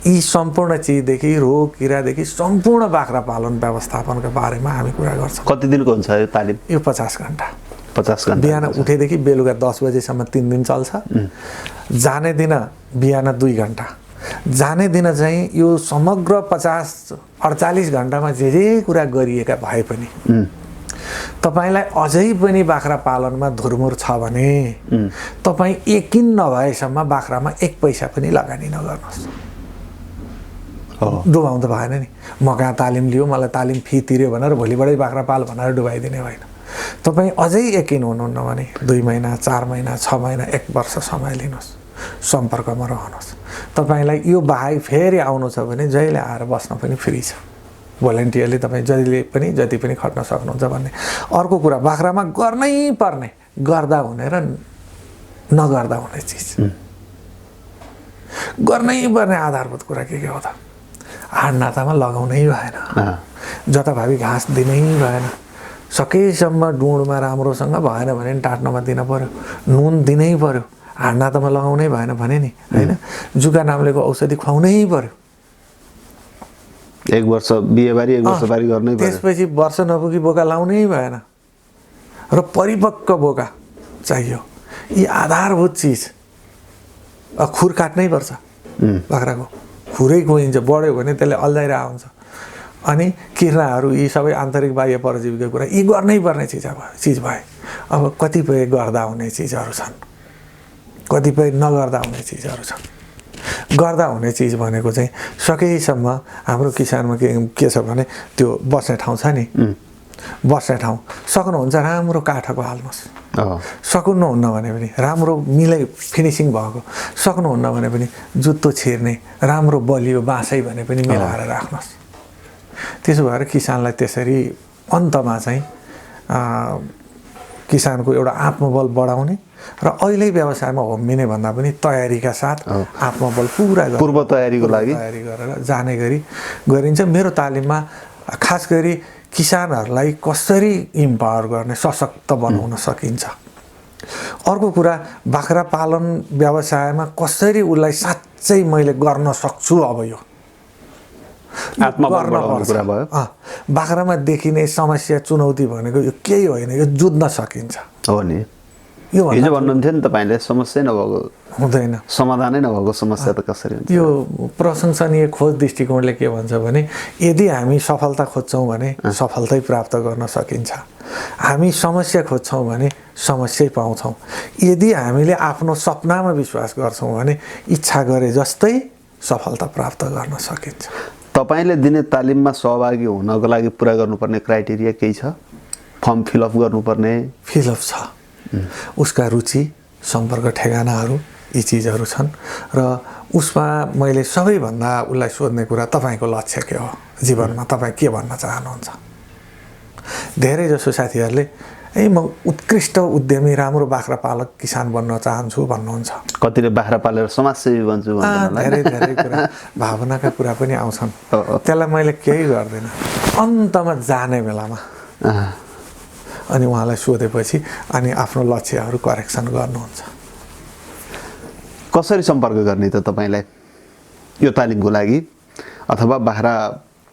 यी सम्पूर्ण चिजदेखि रोग किरादेखि सम्पूर्ण बाख्रा पालन व्यवस्थापनका बारेमा हामी कुरा गर्छौँ। कति दिनको हुन्छ यो तालिम? यो 50 घण्टा। 50 घण्टा बिहान उठेदेखि बेलुका 10 बजेसम्म 3 दिन चल्छ। जाने दिन बिहान 2 घण्टा, जाने दिन चाहिँ यो समग्र 50-48 घण्टामा जे कुरा गरिएका भए पनि तपाईलाई अझै पनि बाख्रा पालनमा धुरमुर छ भने तपाईँ यकिन नभएसम्म बाख्रामा 1 पैसा पनि लगानी नगर्नुहोस्। डुबाउँ त भएन नि, म कहाँ तालिम लियो मलाई तालिम फी तिर्यो भनेर भोलिबाटै बाख्रा पाल भनेर डुबाइदिने होइन। तपाईँ अझै यकिन हुनुहुन्न भने 2 महिना 4 महिना 6 महिना 1 वर्ष समय लिनुहोस्, सम्पर्कमा रहनुहोस्। तपाईँलाई यो बाहेक फेरि आउनु छ भने जहिले आएर बस्न पनि फ्री छ, भोलिन्टियरली तपाईँ जहिले पनि जति पनि खट्न सक्नुहुन्छ भन्ने। अर्को कुरा बाख्रामा गर्नै पर्ने, गर्दा हुने र नगर्दा हुने चिज, गर्नै पर्ने आधारभूत कुरा के हो त? हाड नातामा लगाउनै भएन, जताभावी घाँस दिनै भएन, सकेसम्म डुँडमा राम्रोसँग भएन भने टाट्नमा दिन पर्यो, नुन दिनै पर्यो, हाड नातामा लगाउनै भएन भने नि होइन, जुका नाम्लेको औषधि खुवाउनै पर्यो। 1 वर्ष बिहेबारी 1 वर्ष बारी गर्नै पर्यो। त्यसपछि वर्ष नपुगी बोका लाउनै भएन र परिपक्व बोका चाहियो। यी आधारभूत चिज। खुर काट्नै पर्छ, बाख्राको खुरै कुहिन्छ, बढ्यो भने त्यसले अल्झाइरहेको हुन्छ। अनि किर्नाहरू यी सबै आन्तरिक बाह्य परजीवीको कुरा यी गर्नै पर्ने चिज भए। अब कतिपय गर्दा हुने चिजहरू छन्, कतिपय नगर्दा हुने चिजहरू छन्। गर्दा हुने चिज भनेको चाहिँ सकेसम्म हाम्रो किसानमा के छ भने त्यो बस्ने ठाउँ छ नि, बस्ने ठाउँ सक्नुहुन्छ राम्रो काठको हाल्नुहोस्, सक्नुहुन्न भने पनि राम्रो मिलाइ फिनिसिङ भएको, सक्नुहुन्न भने पनि जुत्तो छिर्ने राम्रो बलियो बाँसै भने पनि मिलाएर राख्नुहोस्। त्यसो भएर किसानलाई त्यसरी अन्तमा चाहिँ किसानको एउटा आत्मबल बढाउने र अहिले व्यवसायमा होमिने भन्दा पनि तयारीका साथ आत्मबल पुरा पूर्व तयारीको लागि तयारी गरेर जाने गरी गरिन्छ। मेरो तालिममा खास गरी किसानहरूलाई कसरी इम्पावर गर्ने, सशक्त बनाउन सकिन्छ। अर्को कुरा बाख्रा पालन व्यवसायमा कसरी उसलाई साँच्चै मैले गर्न सक्छु, अब यो आत्मबल बढाउने कुरा भयो। बाख्रामा देखिने समस्या चुनौती भनेको यो केही होइन, यो जुझ्न सकिन्छ। हो नि, यो हिजो भन्नुहुन्थ्यो नि तपाईँले समस्या नभएको हुँदैन, समाधानै नभएको समस्या त कसरी हुन्छ? यो प्रशंसनीय खोज दृष्टिकोणले के भन्छ भने यदि हामी सफलता खोज्छौँ भने सफलता प्राप्त गर्न सकिन्छ, हामी समस्या खोज्छौँ भने समस्या पाउँछौँ। यदि हामीले आफ्नो सपनामा विश्वास गर्छौँ भने इच्छा गरे जस्तै सफलता प्राप्त गर्न सकिन्छ। तपाईँले दिने तालिममा सहभागी हुनको लागि पुरा गर्नुपर्ने क्राइटेरिया केही छ? फर्म फिलअप गर्नुपर्ने? फिलअप छ, उसका रुचि सम्पर्क ठेगानाहरू यी चिजहरू छन् र उसमा मैले सबैभन्दा उसलाई सोध्ने कुरा तपाईँको लक्ष्य के हो, जीवनमा तपाईँ के भन्न चाहनुहुन्छ। धेरै जसो साथीहरूले म उत्कृष्ट उद्यमी राम्रो बाख्रा पालक किसान बन्न चाहन्छु भन्नुहुन्छ। कतिले बाख्रा पालेर समाजसेवी बन्छु धेरै कुरा भावनाका कुरा पनि आउँछन्, त्यसलाई मैले केही गर्दिनँ। अन्तमा जाने बेलामा अँ, अनि उहाँलाई सोधेपछि अनि आफ्नो लक्ष्यहरू करेक्सन गर्नुहुन्छ। कसरी सम्पर्क गर्ने त तपाईँलाई यो तालिमको लागि, अथवा बाख्रा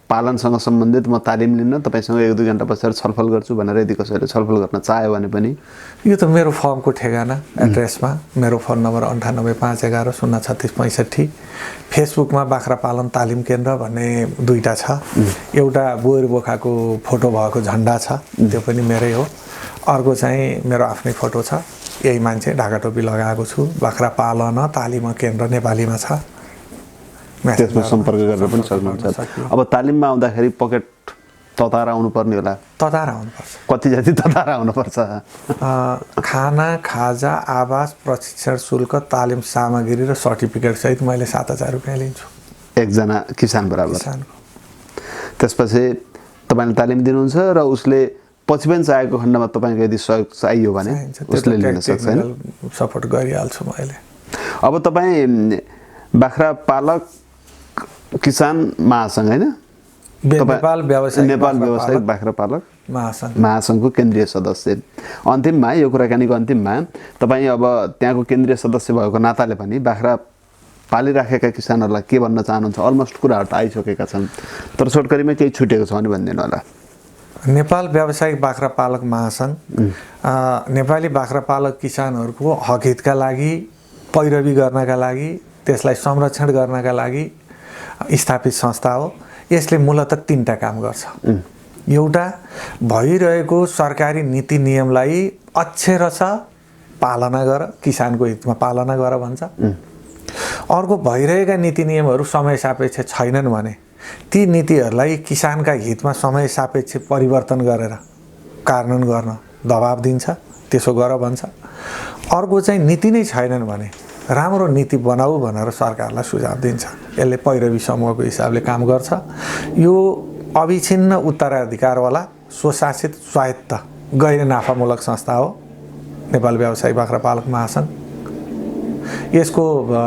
पालनसँग सम्बन्धित म तालिम लिन तपाईँसँग 1-2 घन्टा पछाडि छलफल गर्छु भनेर यदि कसैले छलफल गर्न चाह्यो भने पनि? यो त मेरो फर्मको ठेगाना एड्रेसमा मेरो फोन नम्बर 9851103665। फेसबुकमा बाख्रा पालन तालिम केन्द्र भन्ने 2टा छ। एउटा बोर बोखाको फोटो भएको झन्डा छ, त्यो पनि मेरै हो। अर्को चाहिँ मेरो आफ्नै फोटो छ, यही मान्छे ढाका टोपी लगाएको छु, बाख्रा पालन तालिम केन्द्र नेपालीमा छ। त्यसमा सम्पर्क गरेर पनि सक्नुहुन्छ। अब तालिममा आउँदाखेरि पकेट ततार आउनुपर्ने होला? ततार आउनुपर्छ। कति जति ततार आउनुपर्छ? खाना, खाजा, आवास, प्रशिक्षण शुल्क, तालिम सामग्री र सर्टिफिकेट सहित मैले 7,000 रुपियाँ लिन्छु एकजना किसान बराबर। किसानको। त्यसपछि तपाईँले तालिम दिनुहुन्छ र उसले पछि पनि चाहेको खण्डमा तपाईँको यदि सहयोग चाहियो भने उसले लिन सक्छ हैन? सपोर्ट गरिहाल्छु मैले। अब तपाईँ बाख्रा पालक किसान महासङ्घ हैन? नेपाल व्यावसायिक बाख्रा पालक महासङ्घको केन्द्रीय सदस्य। अन्तिममा, यो कुराकानीको अन्तिममा तपाईँ अब त्यहाँको केन्द्रीय सदस्य भएको नाताले पनि बाख्रा पालिराखेका किसानहरूलाई के भन्न चाहनुहुन्छ? अलमोस्ट कुराहरू त आइसकेका छन्, तर छोटकरीमा केही छुटेको छ भने भनिदिनु होला। नेपाल व्यावसायिक बाख्रा पालक महासङ्घ नेपाली बाख्रा पालक किसानहरूको हकहितका लागि, पैरवी गर्नका लागि, त्यसलाई संरक्षण गर्नका लागि स्थापित संस्था हो। यसले मूलतः 3टा काम गर्छ। एउटा, भइरहेको सरकारी नीति नियमलाई अक्षरश पालना गर, किसानको हितमा पालना गर भन्छ। अर्को, भइरहेका नीति नियमहरू समय सापेक्ष छैनन् भने ती नीतिहरूलाई किसानका हितमा समय सापेक्ष परिवर्तन गरेर कार्यान्वयन गर्न दबाब दिन्छ, त्यसो गर भन्छ। अर्को चाहिँ नीति नै छैनन् भने राम्रो नीति बनाऊ भनेर सरकारलाई सुझाव दिन्छ। यसले पैरवी समूहको हिसाबले काम गर्छ। यो अविछिन्न उत्तराधिकारवाला स्वशासित स्वायत्त गैर नाफामूलक संस्था हो नेपाल व्यावसायिक बाख्रा पालक महासङ्घ। यसको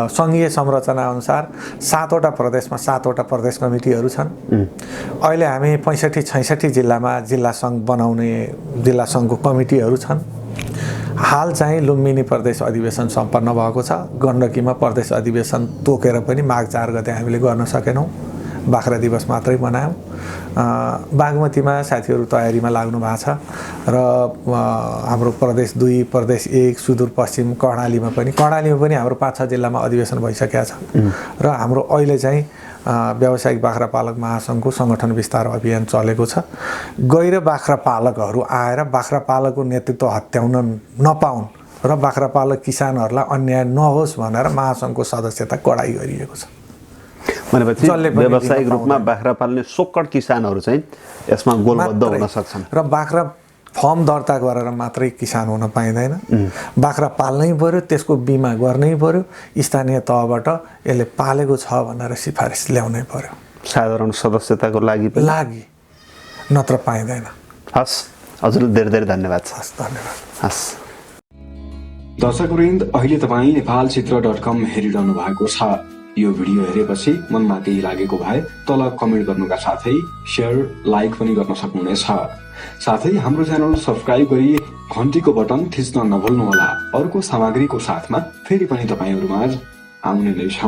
सङ्घीय संरचना अनुसार 7वटा प्रदेशमा 7वटा प्रदेश कमिटीहरू छन्। अहिले हामी 65-66 जिल्लामा जिल्ला सङ्घ बनाउने जिल्ला सङ्घको कमिटीहरू छन्। हाल चाहिँ लुम्बिनी प्रदेश अधिवेशन सम्पन्न भएको छ। गण्डकीमा प्रदेश अधिवेशन तोकेर पनि माघ 4 गते हामीले गर्न सकेनौँ, बाख्रा दिवस मात्रै मनायौँ। बागमतीमा साथीहरू तयारीमा लाग्नु भएको छ र हाम्रो प्रदेश 2, प्रदेश 1, सुदूरपश्चिम कर्णालीमा पनि हाम्रो 5-6 जिल्लामा अधिवेशन भइसकेको छ। र हाम्रो अहिले चाहिँ व्यावसायिक बाख्रा पालक महासङ्घको सङ्गठन विस्तार अभियान चलेको छ। गैर बाख्रा पालकहरू आएर बाख्रा पालकको नेतृत्व हत्याउन नपाउन् र बाख्रा पालक किसानहरूलाई अन्याय नहोस् भनेर महासङ्घको सदस्यता कडाइ गरिएको छ। भनेपछि व्यावसायिक रूपमा बाख्रा पाल्ने सोक्कड किसानहरू चाहिँ यसमा गोलबद्ध हुन सक्छन्। र बाख्रा फर्म दर्ता गरेर मात्रै किसान हुन पाइँदैन, बाख्रा पाल्नै पर्यो, त्यसको बिमा गर्नै पर्यो, स्थानीय तहबाट यसले पालेको छ भनेर सिफारिस ल्याउनै पर्यो साधारण सदस्यताको लागि नत्र पाइँदैन। हस्, हजुरलाई धेरै धेरै धन्यवाद छ। धन्यवाद। हस्। दर्शकवृन्द, अहिले तपाईँ नेपालचित्र.com हेरिरहनु भएको छ। यो भिडियो हेरेपछि मनमा केही लागेको भए तल कमेन्ट गर्नुका साथै शेयर, लाइक पनि गर्न सक्नुहुनेछ। साथै हाम्रो च्यानल सब्स्क्राइब गरी घण्टीको बटन थिच्न नभुल्नुहोला। अर्को सामग्रीको साथमा फेरि पनि तपाईहरुमाझ आउने नै छ।